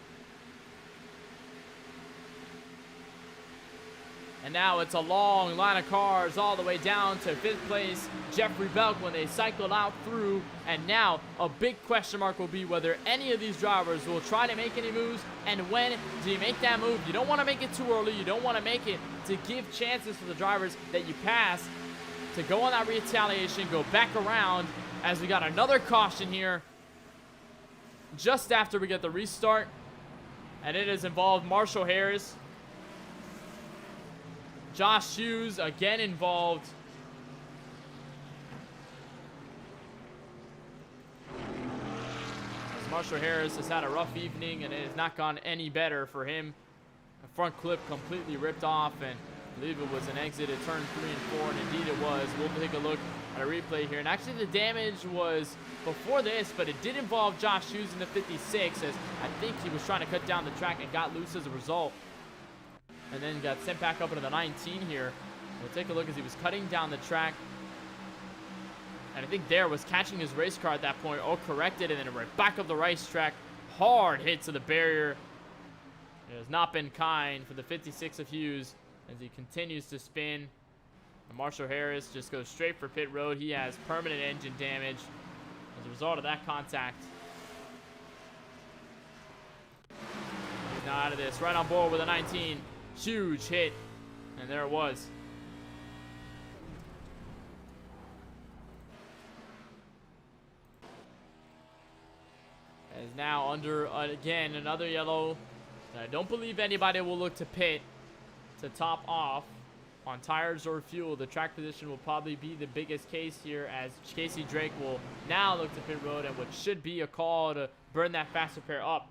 And now it's a long line of cars all the way down to 5th place. Jeffrey Belk when they cycled out through. And now a big question mark will be whether any of these drivers will try to make any moves. And when do you make that move? You don't want to make it too early. You don't want to make it to give chances for the drivers that you pass to go on that retaliation, go back around, as we got another caution here just after we get the restart. And it has involved Marshall Harris. Josh Hughes again involved. As Marshall Harris has had a rough evening and it has not gone any better for him. The front clip completely ripped off, and I believe it was an exit at turn 3 and 4, and indeed it was. We'll take a look at a replay here. And actually the damage was before this, but it did involve Josh Hughes in the 56, as I think he was trying to cut down the track and got loose as a result. And then got sent back up into the 19 here. We'll take a look as he was cutting down the track. And I think there was catching his race car at that point. Oh, corrected, and then right back up the racetrack. hard hit to the barrier. It has not been kind for the 56 of Hughes as he continues to spin. And Marshall Harris just goes straight for pit road. He has permanent engine damage as a result of that contact. He's now out of this. Right on board with a 19. Huge hit. And there it was. Is now under, again, another yellow. I don't believe anybody will look to pit to top off on tires or fuel. The track position will probably be the biggest case here, as Casey Drake will now look to pit road and what should be a call to burn that faster pair up.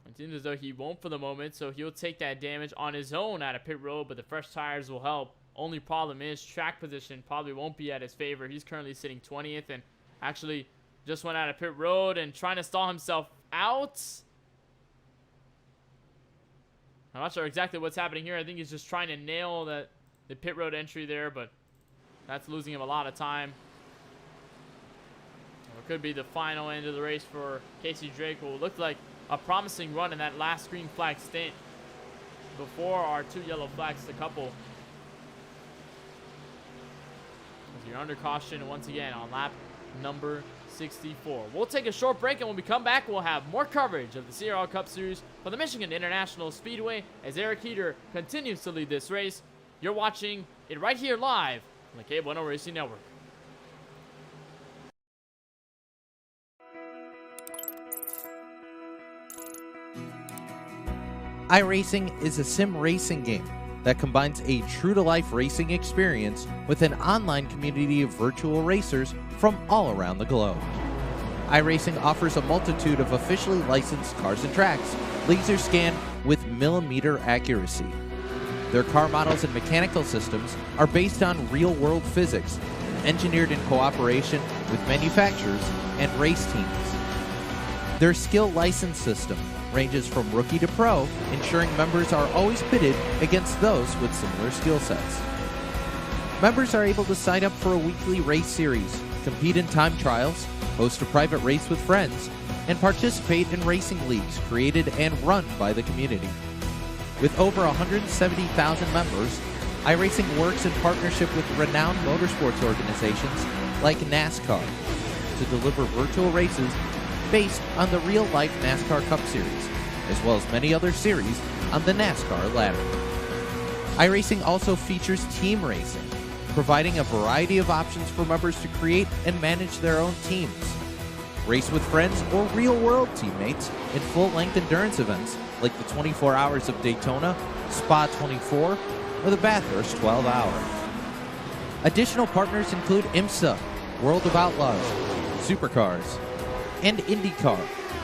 It seems as though he won't for the moment, so he'll take that damage on his own out of pit road, but the fresh tires will help. Only problem is track position probably won't be at his favor. He's currently sitting 20th and actually just went out of pit road and trying to stall himself out. I'm not sure exactly what's happening here. I think he's just trying to nail the pit road entry there, but that's losing him a lot of time. It could be the final end of the race for Casey Drake, who looked like a promising run in that last green flag stint before our 2 yellow flags to couple. As you're under caution once again on lap number 64. We'll take a short break, and when we come back, we'll have more coverage of the CRL Cup Series for the Michigan International Speedway as Erick Heeter continues to lead this race. You're watching it right here live on the KBueno Racing Network. iRacing is a sim racing game that combines a true-to-life racing experience with an online community of virtual racers from all around the globe. iRacing offers a multitude of officially licensed cars and tracks, laser scanned with millimeter accuracy. Their car models and mechanical systems are based on real-world physics, engineered in cooperation with manufacturers and race teams. Their skill license system ranges from rookie to pro, ensuring members are always pitted against those with similar skill sets. Members are able to sign up for a weekly race series, compete in time trials, host a private race with friends, and participate in racing leagues created and run by the community. With over 170,000 members, iRacing works in partnership with renowned motorsports organizations like NASCAR to deliver virtual races based on the real-life NASCAR Cup Series, as well as many other series on the NASCAR ladder. iRacing also features team racing, providing a variety of options for members to create and manage their own teams. Race with friends or real-world teammates in full-length endurance events like the 24 Hours of Daytona, Spa 24, or the Bathurst 12-Hour. Additional partners include IMSA, World of Outlaws, Supercars, and IndyCar,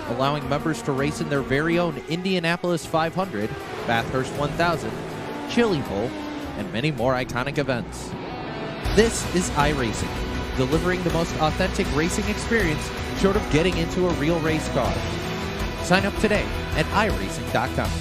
allowing members to race in their very own Indianapolis 500, Bathurst 1000, Chili Bowl, and many more iconic events. This is iRacing, delivering the most authentic racing experience short of getting into a real race car. Sign up today at iRacing.com.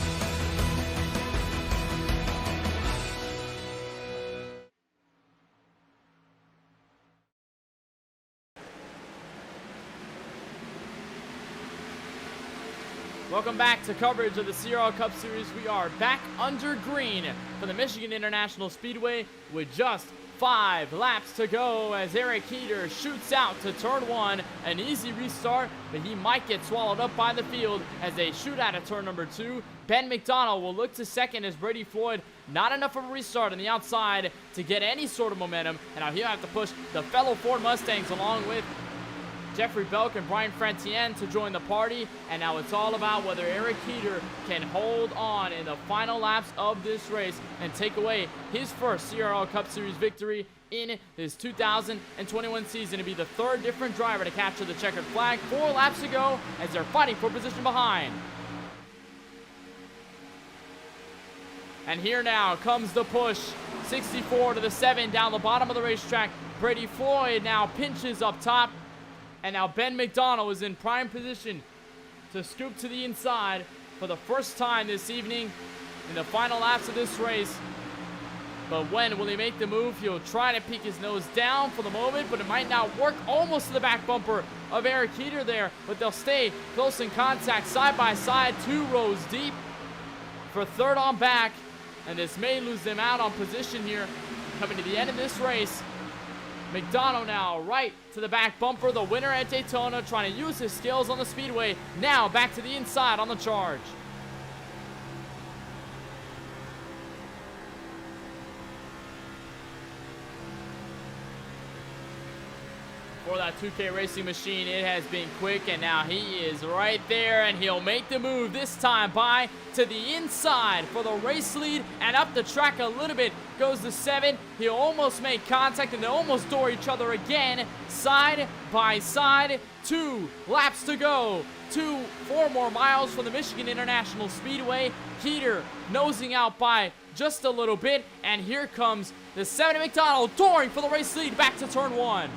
Welcome back to coverage of the CRL Cup Series. We are back under green for the Michigan International Speedway with just 5 laps to go as Erick Heeter shoots out to turn 1. An easy restart, but he might get swallowed up by the field as they shoot out of turn number 2. Ben McDonald will look to second as Brady Floyd. Not enough of a restart on the outside to get any sort of momentum, and now he'll have to push the fellow Ford Mustangs along with Jeffrey Belk and Brian Frantien to join the party, and now it's all about whether Erick Heeter can hold on in the final laps of this race and take away his first CRL Cup Series victory in his 2021 season to be the 3rd different driver to capture the checkered flag. 4 laps to go as they're fighting for position behind. And here now comes the push. 64 to the 7 down the bottom of the racetrack. Brady Floyd now pinches up top. And now Ben McDonald is in prime position to scoop to the inside for the first time this evening in the final laps of this race. But when will he make the move? He'll try to peek his nose down for the moment, but it might not work. Almost to the back bumper of Erick Heeter there, but they'll stay close in contact, side by side, 2 rows deep for third on back. And this may lose them out on position here coming to the end of this race. McDonough now right to the back bumper, the winner at Daytona, trying to use his skills on the speedway. Now back to the inside on the charge. For that 2K Racing machine, it has been quick, and now he is right there, and he'll make the move this time by to the inside for the race lead, and up the track a little bit goes the 7. He'll almost make contact, and they almost door each other again, side by side. 2 laps to go. 4 more miles from the Michigan International Speedway. Heeter nosing out by just a little bit, and here comes the 7 McDonald dooring for the race lead back to turn 1.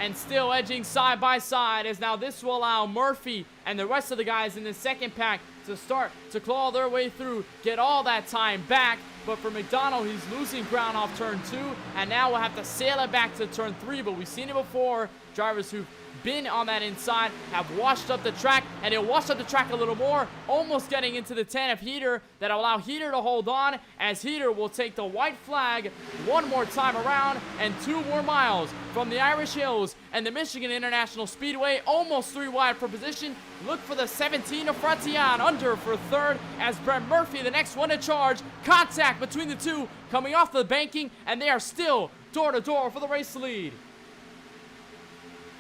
And still edging side by side, as now this will allow Murphy and the rest of the guys in the second pack to start to claw their way through, get all that time back. But for McDonald, he's losing ground off turn 2, and now we'll have to sail it back to turn 3. But we've seen it before. Drivers who've been on that inside have washed up the track, and he'll wash up the track a little more, almost getting into the 10 of Heeter. That'll allow Heeter to hold on, as Heeter will take the white flag one more time around, and 2 more miles from the Irish Hills and the Michigan International Speedway, almost 3 wide for position. Look for the 17 of Fratian under for third, as Brett Murphy, the next one to charge. Contact between the 2 coming off the banking, and they are still door to door for the race lead.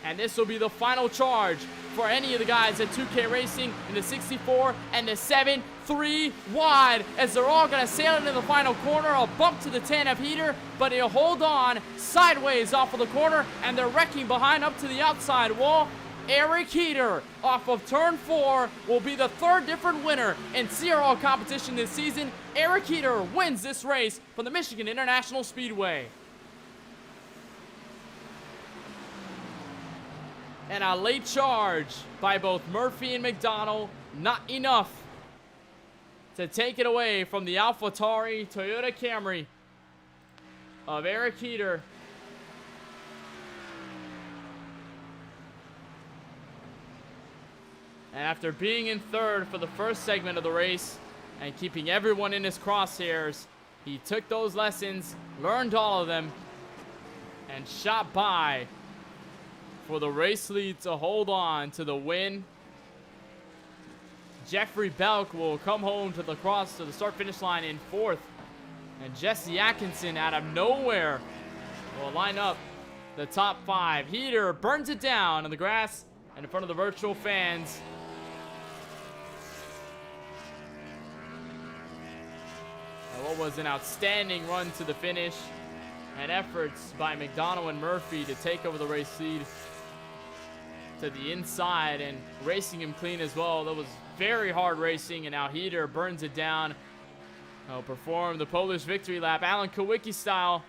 And this will be the final charge for any of the guys at 2K Racing in the 64 and the 7, 3 wide, as they're all going to sail into the final corner. A bump to the 10 of Heeter, but he'll hold on sideways off of the corner, and they're wrecking behind up to the outside wall. Erick Heeter off of turn 4 will be the 3rd different winner in CRL competition this season. Erick Heeter wins this race from the Michigan International Speedway. And a late charge by both Murphy and McDonald, not enough to take it away from the AlphaTauri Toyota Camry of Erick Heeter. And after being in 3rd for the first segment of the race and keeping everyone in his crosshairs, he took those lessons, learned all of them, and shot by for the race lead to hold on to the win. Jeffrey Belk will come home to the start-finish line in 4th. And Jesse Atkinson out of nowhere will line up the top 5. Heeter burns it down on the grass and in front of the virtual fans. And what was an outstanding run to the finish, and efforts by McDonald and Murphy to take over the race lead to the inside and racing him clean as well. That was very hard racing, and now Heeter burns it down. He'll perform the Polish victory lap, Alan Kowicki style.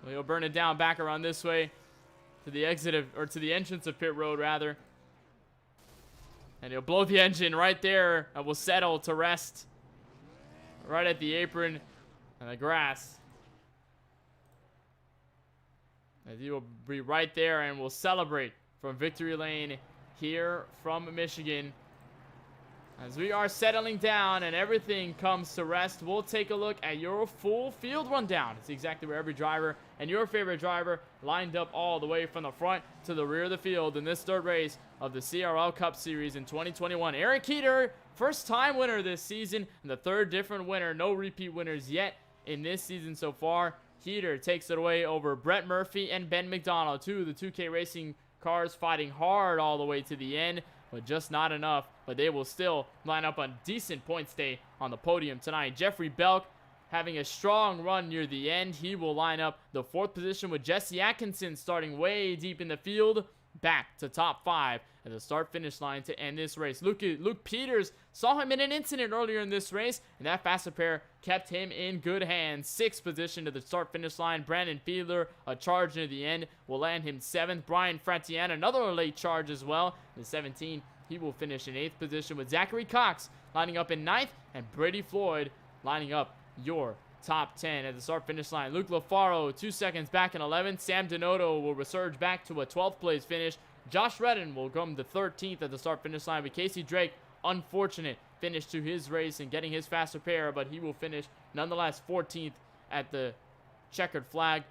Well, he'll burn it down back around this way to the to the entrance of pit road rather. And he'll blow the engine right there, and will settle to rest right at the apron and the grass. As he will be right there and will celebrate from victory lane here from Michigan. As we are settling down and everything comes to rest, we'll take a look at your full field rundown. It's exactly where every driver and your favorite driver lined up all the way from the front to the rear of the field in this 3rd race of the CRL Cup Series in 2021. Erick Heeter, first time winner this season, and the 3rd different winner. No repeat winners yet in this season so far. Heeter takes it away over Brett Murphy and Ben McDonald, 2 of the 2K Racing cars fighting hard all the way to the end, but just not enough. But they will still line up on decent points day on the podium tonight. Jeffrey Belk having a strong run near the end. He will line up the 4th position with Jesse Atkinson starting way deep in the field, back to top 5 at the start-finish line to end this race. Luke Peters saw him in an incident earlier in this race, and that faster pair kept him in good hands. 6th position to the start-finish line. Brandon Fiedler, a charge near the end, will land him 7th. Brian Fratian, another late charge as well. The 17, he will finish in 8th position with Zachary Cox lining up in 9th, and Brady Floyd lining up your top 10 at the start-finish line. Luke Lafaro 2 seconds back in 11th. Sam Dinoto will resurge back to a 12th place finish. Josh Redden will come to 13th at the start-finish line, with Casey Drake, unfortunate finish to his race and getting his faster pair, but he will finish nonetheless 14th at the checkered flag.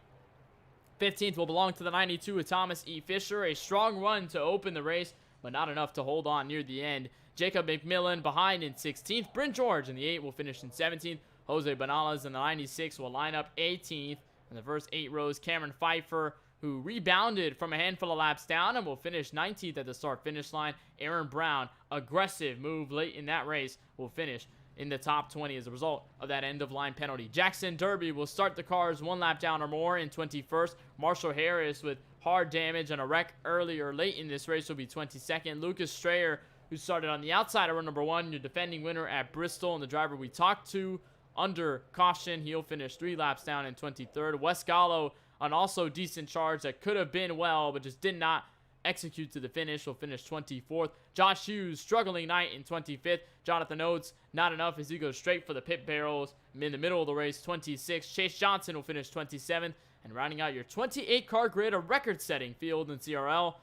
15th will belong to the 92 with Thomas E. Fisher. A strong run to open the race, but not enough to hold on near the end. Jacob McMillan behind in 16th. Bryn George in the 8 will finish in 17th. Jose Banales in the 96 will line up 18th. In the first 8 rows, Cameron Pfeiffer, who rebounded from a handful of laps down and will finish 19th at the start-finish line. Aaron Brown, aggressive move late in that race, will finish in the top 20 as a result of that end-of-line penalty. Jackson Derby will start the cars 1 lap down or more in 21st. Marshall Harris, with hard damage and a wreck earlier late in this race, will be 22nd. Lucas Strayer, who started on the outside of run number 1, your defending winner at Bristol, and the driver we talked to under caution, he'll finish 3 laps down in 23rd. Wes Gallo, an also decent charge that could have been well, but just did not execute to the finish, will finish 24th. Josh Hughes, struggling night in 25th. Jonathan Oates, not enough as he goes straight for the pit barrels in the middle of the race, 26th. Chase Johnson will finish 27th. And rounding out your 28-car grid, a record-setting field in CRL,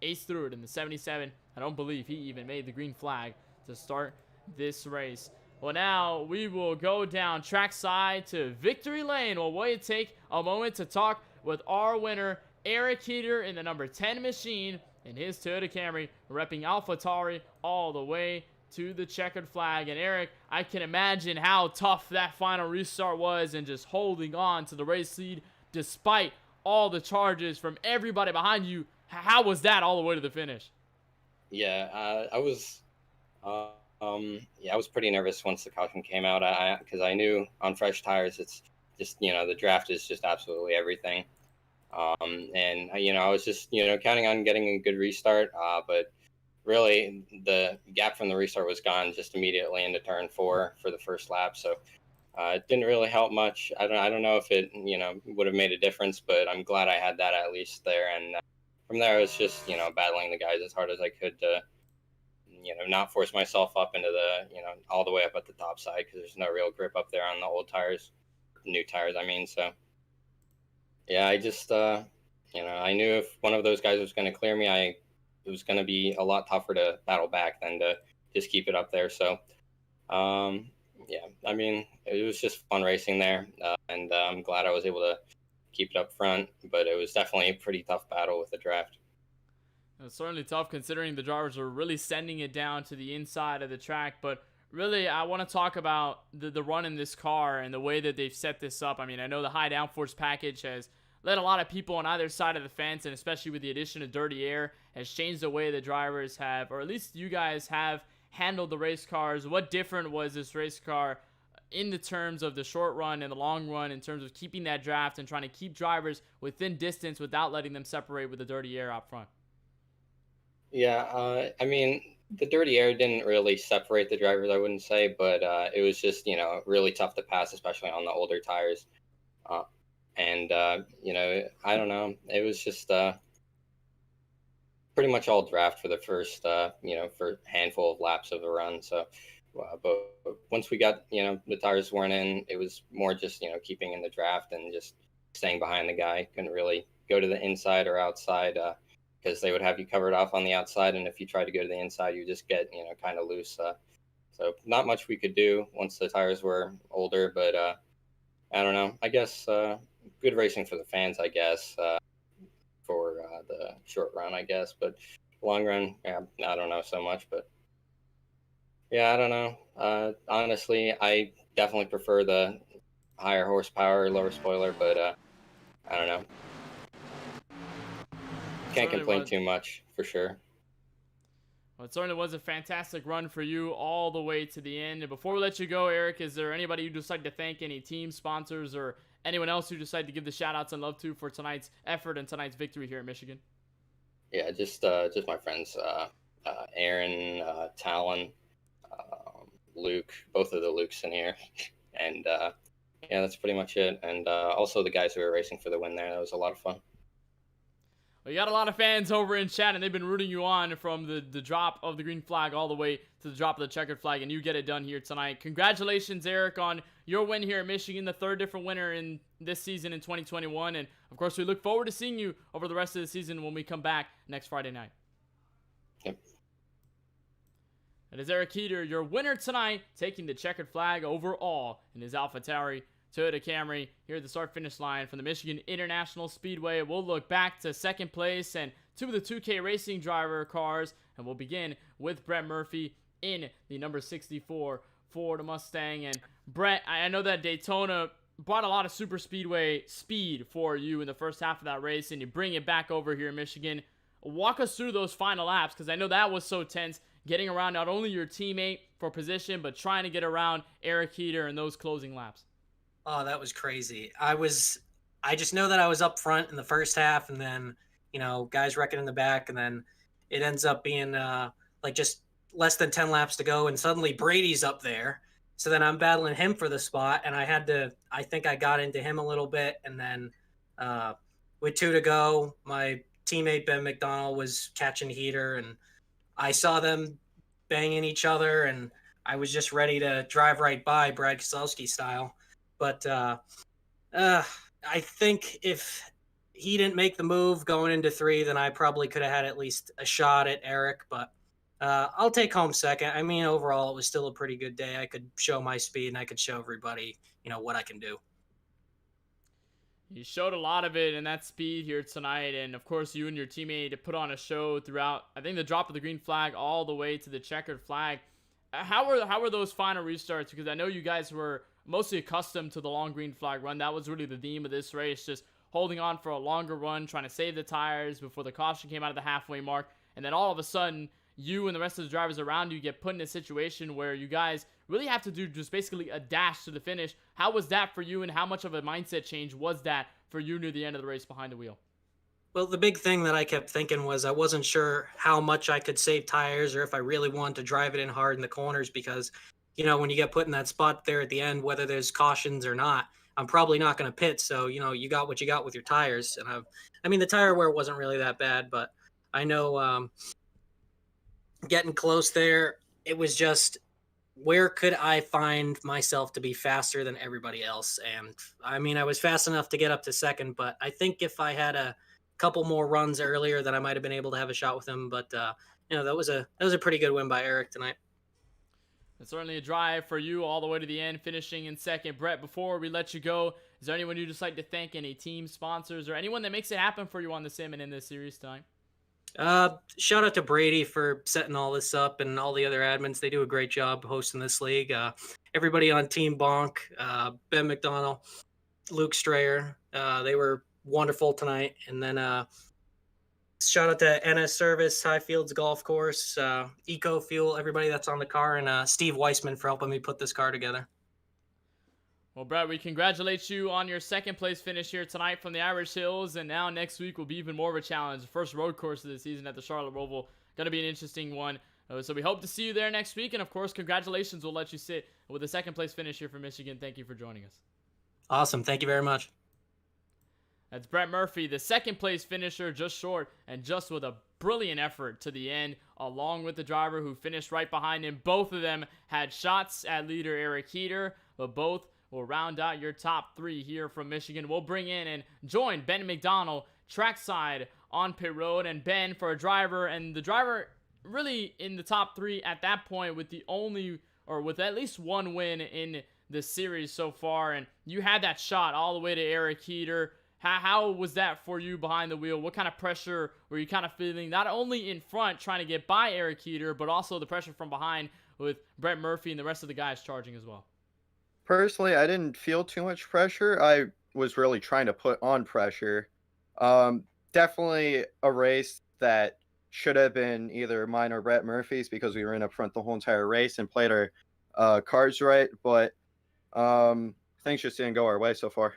Ace Stewart in the 77. I don't believe he even made the green flag to start this race. Well, now we will go down trackside to Victory Lane. We'll take a moment to talk with our winner, Erick Heeter, in the number 10 machine in his Toyota Camry, repping AlphaTauri all the way to the checkered flag. And Erick, I can imagine how tough that final restart was and just holding on to the race lead despite all the charges from everybody behind you. How was that all the way to the finish? Yeah, I was pretty nervous once the caution came out. Because I knew on fresh tires, it's just, the draft is just absolutely everything. And I was just, counting on getting a good restart. But really, the gap from the restart was gone just immediately into turn 4 for the first lap. So it didn't really help much. I don't know if it, would have made a difference, but I'm glad I had that at least there. And from there, I was just, battling the guys as hard as I could to, not force myself up into the, all the way up at the top side, because there's no real grip up there on the old tires, new tires, I mean. So, yeah, I just, I knew if one of those guys was going to clear me, it was going to be a lot tougher to battle back than to just keep it up there. So, yeah, I mean, it was just fun racing there, and I'm glad I was able to keep it up front, but it was definitely a pretty tough battle with the draft. It's certainly tough considering the drivers are really sending it down to the inside of the track, but really I want to talk about the run in this car and the way that they've set this up. I mean, I know the high downforce package has led a lot of people on either side of the fence, and especially with the addition of dirty air, has changed the way the drivers have, or at least you guys have, handled the race cars. What different was this race car in the terms of the short run and the long run, in terms of keeping that draft and trying to keep drivers within distance without letting them separate with the dirty air out front? Yeah, I mean, the dirty air didn't really separate the drivers, I wouldn't say, but it was just, really tough to pass, especially on the older tires. And I don't know, it was just pretty much all draft for the first, for handful of laps of the run. So, but once we got, the tires weren't in, it was more just, keeping in the draft and just staying behind the guy. Couldn't really go to the inside or outside because they would have you covered off on the outside. And if you tried to go to the inside, you just get, kind of loose. So not much we could do once the tires were older, but I don't know. I guess good racing for the fans, I guess, for the short run, I guess. But long run, yeah, I don't know so much. But yeah, I don't know. Honestly, I definitely prefer the higher horsepower, lower spoiler, but I don't know. Can't complain too much, for sure. Well, it certainly was a fantastic run for you all the way to the end. And before we let you go, Erick, is there anybody you'd just like to thank, any team sponsors or anyone else who decided to give the shout-outs and love to for tonight's effort and tonight's victory here in Michigan? Yeah, just my friends, Aaron, Talon, Luke, both of the Lukes in here. And, yeah, that's pretty much it. And also the guys who were racing for the win there. That was a lot of fun. Well, you got a lot of fans over in chat, and they've been rooting you on from the drop of the green flag all the way to the drop of the checkered flag, and you get it done here tonight. Congratulations, Eric, on your win here at Michigan, the third different winner in this season in 2021. And, of course, we look forward to seeing you over the rest of the season when we come back next Friday night. Yep. It is Erick Heeter, your winner tonight, taking the checkered flag overall in his AlphaTauri Toyota Camry here at the start-finish line from the Michigan International Speedway. We'll look back to second place and two of the 2K Racing driver cars, and we'll begin with Brett Murphy in the number 64 Ford Mustang. And Brett, I know that Daytona brought a lot of super speedway speed for you in the first half of that race, and you bring it back over here in Michigan. Walk us through those final laps, because I know that was so tense, getting around not only your teammate for position, but trying to get around Erick Heeter in those closing laps. Oh, that was crazy. I just know that I was up front in the first half, and then, guys wrecking in the back, and then it ends up being like just less than 10 laps to go, and suddenly Brady's up there. So then I'm battling him for the spot, and I think I got into him a little bit, and then with 2 to go, my teammate Ben McDonald was catching Heeter, and I saw them banging each other, and I was just ready to drive right by Brad Keselowski style. But I think if he didn't make the move going into 3, then I probably could have had at least a shot at Eric. But I'll take home second. I mean, overall, it was still a pretty good day. I could show my speed, and I could show everybody, what I can do. You showed a lot of it in that speed here tonight, and of course you and your teammate put on a show throughout, I think, the drop of the green flag all the way to the checkered flag. How were those final restarts? Because I know you guys were mostly accustomed to the long green flag run. That was really the theme of this race, just holding on for a longer run, trying to save the tires before the caution came out of the halfway mark, and then all of a sudden you and the rest of the drivers around you get put in a situation where you guys really have to do just basically a dash to the finish. How was that for you, and how much of a mindset change was that for you near the end of the race behind the wheel? Well, the big thing that I kept thinking was I wasn't sure how much I could save tires, or if I really wanted to drive it in hard in the corners, because when you get put in that spot there at the end, whether there's cautions or not, I'm probably not going to pit. So, you got what you got with your tires. And the tire wear wasn't really that bad, but I know getting close there, it was just, where could I find myself to be faster than everybody else? And I was fast enough to get up to second, but I think if I had a couple more runs earlier, then I might have been able to have a shot with him. But, that was a pretty good win by Eric tonight. It's certainly a drive for you all the way to the end, finishing in second. Brett, before we let you go, is there anyone you'd just like to thank, any team sponsors, or anyone that makes it happen for you on the sim and in this series tonight? Shout out to Brady for setting all this up, and all the other admins. They do a great job hosting this league. Everybody on Team Bonk, Ben McDonald, Luke Strayer, they were wonderful tonight. And then shout out to NS Service, Highfields Golf Course, Eco Fuel, everybody that's on the car, and Steve Weissman for helping me put this car together. Well, Brett, we congratulate you on your second place finish here tonight from the Irish Hills, and now next week will be even more of a challenge. The first road course of the season at the Charlotte Roval, going to be an interesting one. So we hope to see you there next week, and of course, congratulations. We'll let you sit with a second place finish here for Michigan. Thank you for joining us. Awesome. Thank you very much. That's Brett Murphy, the second place finisher, just short and just with a brilliant effort to the end, along with the driver who finished right behind him. Both of them had shots at leader Erick Heeter, but both will round out your top 3 here from Michigan. We'll bring in and join Ben McDonald trackside on pit road, and Ben for a driver, and the driver really in the top 3 at that point with with at least one win in the series so far. And you had that shot all the way to Erick Heeter. How was that for you behind the wheel? What kind of pressure were you kind of feeling, not only in front trying to get by Erick Heeter, but also the pressure from behind with Brett Murphy and the rest of the guys charging as well? Personally, I didn't feel too much pressure. I was really trying to put on pressure. Definitely a race that should have been either mine or Brett Murphy's, because we were in up front the whole entire race and played our cards right. But things just didn't go our way so far.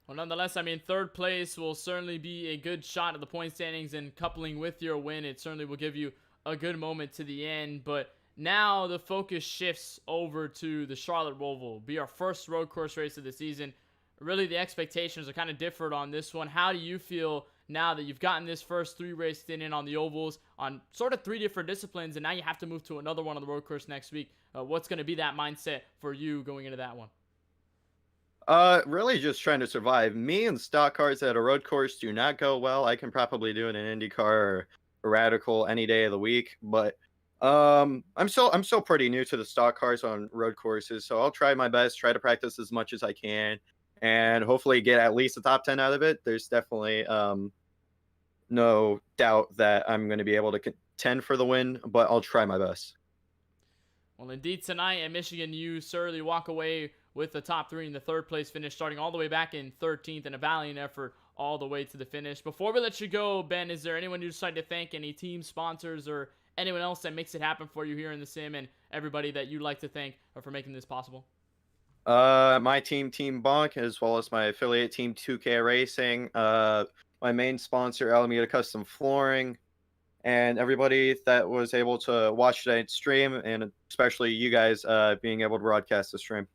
Well, nonetheless, third place will certainly be a good shot at the point standings, and coupling with your win, it certainly will give you a good moment to the end. But now the focus shifts over to the Charlotte Roval. Be our first road course race of the season. really the expectations are kind of different on this one. How do you feel now that you've gotten this first 3 race stint in on the ovals on sort of 3 different disciplines, and now you have to move to another one on the road course next week? What's going to be that mindset for you going into that one? Really just trying to survive. Me and stock cars at a road course do not go well. I can probably do it in IndyCar or a Radical any day of the week, but I'm still pretty new to the stock cars on road courses, so I'll try my best, try to practice as much as I can, and hopefully get at least a top 10 out of it. There's definitely no doubt that I'm going to be able to contend for the win, but I'll try my best. Well, indeed, tonight at Michigan, you certainly walk away with the top 3 in the 3rd place finish, starting all the way back in 13th, and a valiant effort all the way to the finish. Before we let you go, Ben, is there anyone you decide to thank, any team sponsors or anyone else that makes it happen for you here in the sim, and everybody that you'd like to thank for making this possible? My team, Team Bonk, as well as my affiliate team, 2K Racing, my main sponsor, Alameda Custom Flooring, and everybody that was able to watch tonight's stream, and especially you guys being able to broadcast the stream.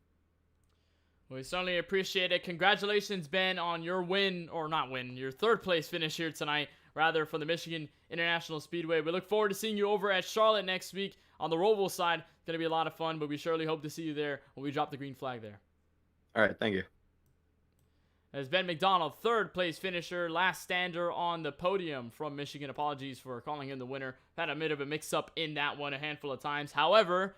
We certainly appreciate it. Congratulations, Ben, on your win, or not win, your 3rd place finish here tonight, rather, for the Michigan International Speedway. We look forward to seeing you over at Charlotte next week on the Roval side. It's going to be a lot of fun, but we surely hope to see you there when we drop the green flag there. All right, thank you. As Ben McDonald, 3rd place finisher, last stander on the podium from Michigan. Apologies for calling him the winner. Had a bit of a mix-up in that one a handful of times. However,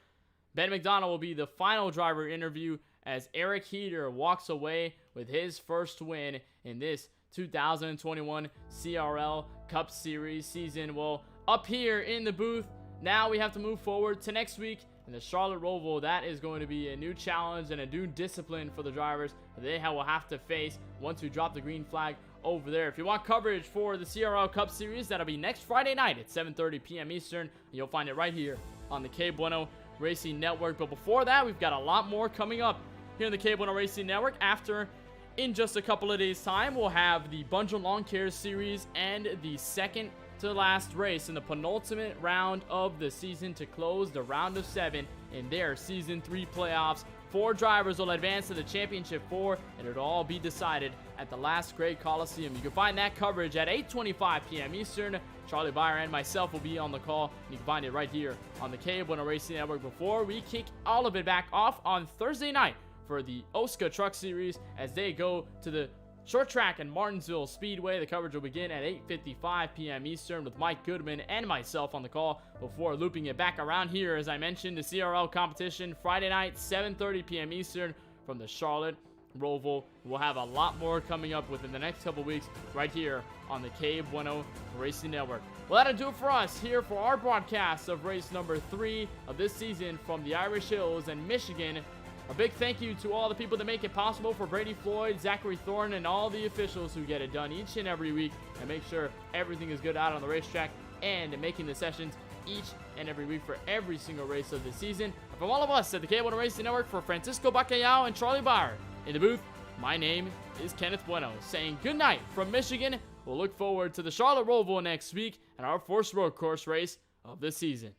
Ben McDonald will be the final driver interview as Erick Heeter walks away with his first win in this 2021 CRL Cup Series season. Well, up here in the booth, now we have to move forward to next week in the Charlotte Roval. That is going to be a new challenge and a new discipline for the drivers that they will have to face once we drop the green flag over there. If you want coverage for the CRL Cup Series, that'll be next Friday night at 7:30 p.m. Eastern. You'll find it right here on the KBueno Racing Network. But before that, we've got a lot more coming up here in the KBueno Racing Network. In just a couple of days' time, we'll have the Bunch of Lawn Care Series and the second to last race in the penultimate round of the season to close the round of 7 in their Season 3 playoffs. 4 drivers will advance to the Championship 4, and it'll all be decided at the last Great Coliseum. You can find that coverage at 8:25 p.m. Eastern. Charlie Baier and myself will be on the call, and you can find it right here on the KBueno Racing Network before we kick all of it back off on Thursday night for the OSCA Truck Series as they go to the short track in Martinsville Speedway. The coverage will begin at 8:55 p.m. Eastern with Mike Goodman and myself on the call before looping it back around here. As I mentioned, the CRL competition Friday night, 7:30 p.m. Eastern from the Charlotte Roval. We'll have a lot more coming up within the next couple weeks right here on the KBueno Racing Network. Well, that'll do it for us here for our broadcast of race number 3 of this season from the Irish Hills and Michigan. A big thank you to all the people that make it possible, for Brady Floyd, Zachary Thorne, and all the officials who get it done each and every week and make sure everything is good out on the racetrack and making the sessions each and every week for every single race of the season. And from all of us at the KBueno Racing Network, for Francisco Bacallao and Charlie Baier in the booth, my name is Kenneth Bueno, saying good night from Michigan. We'll look forward to the Charlotte Roval next week and our first road course race of the season.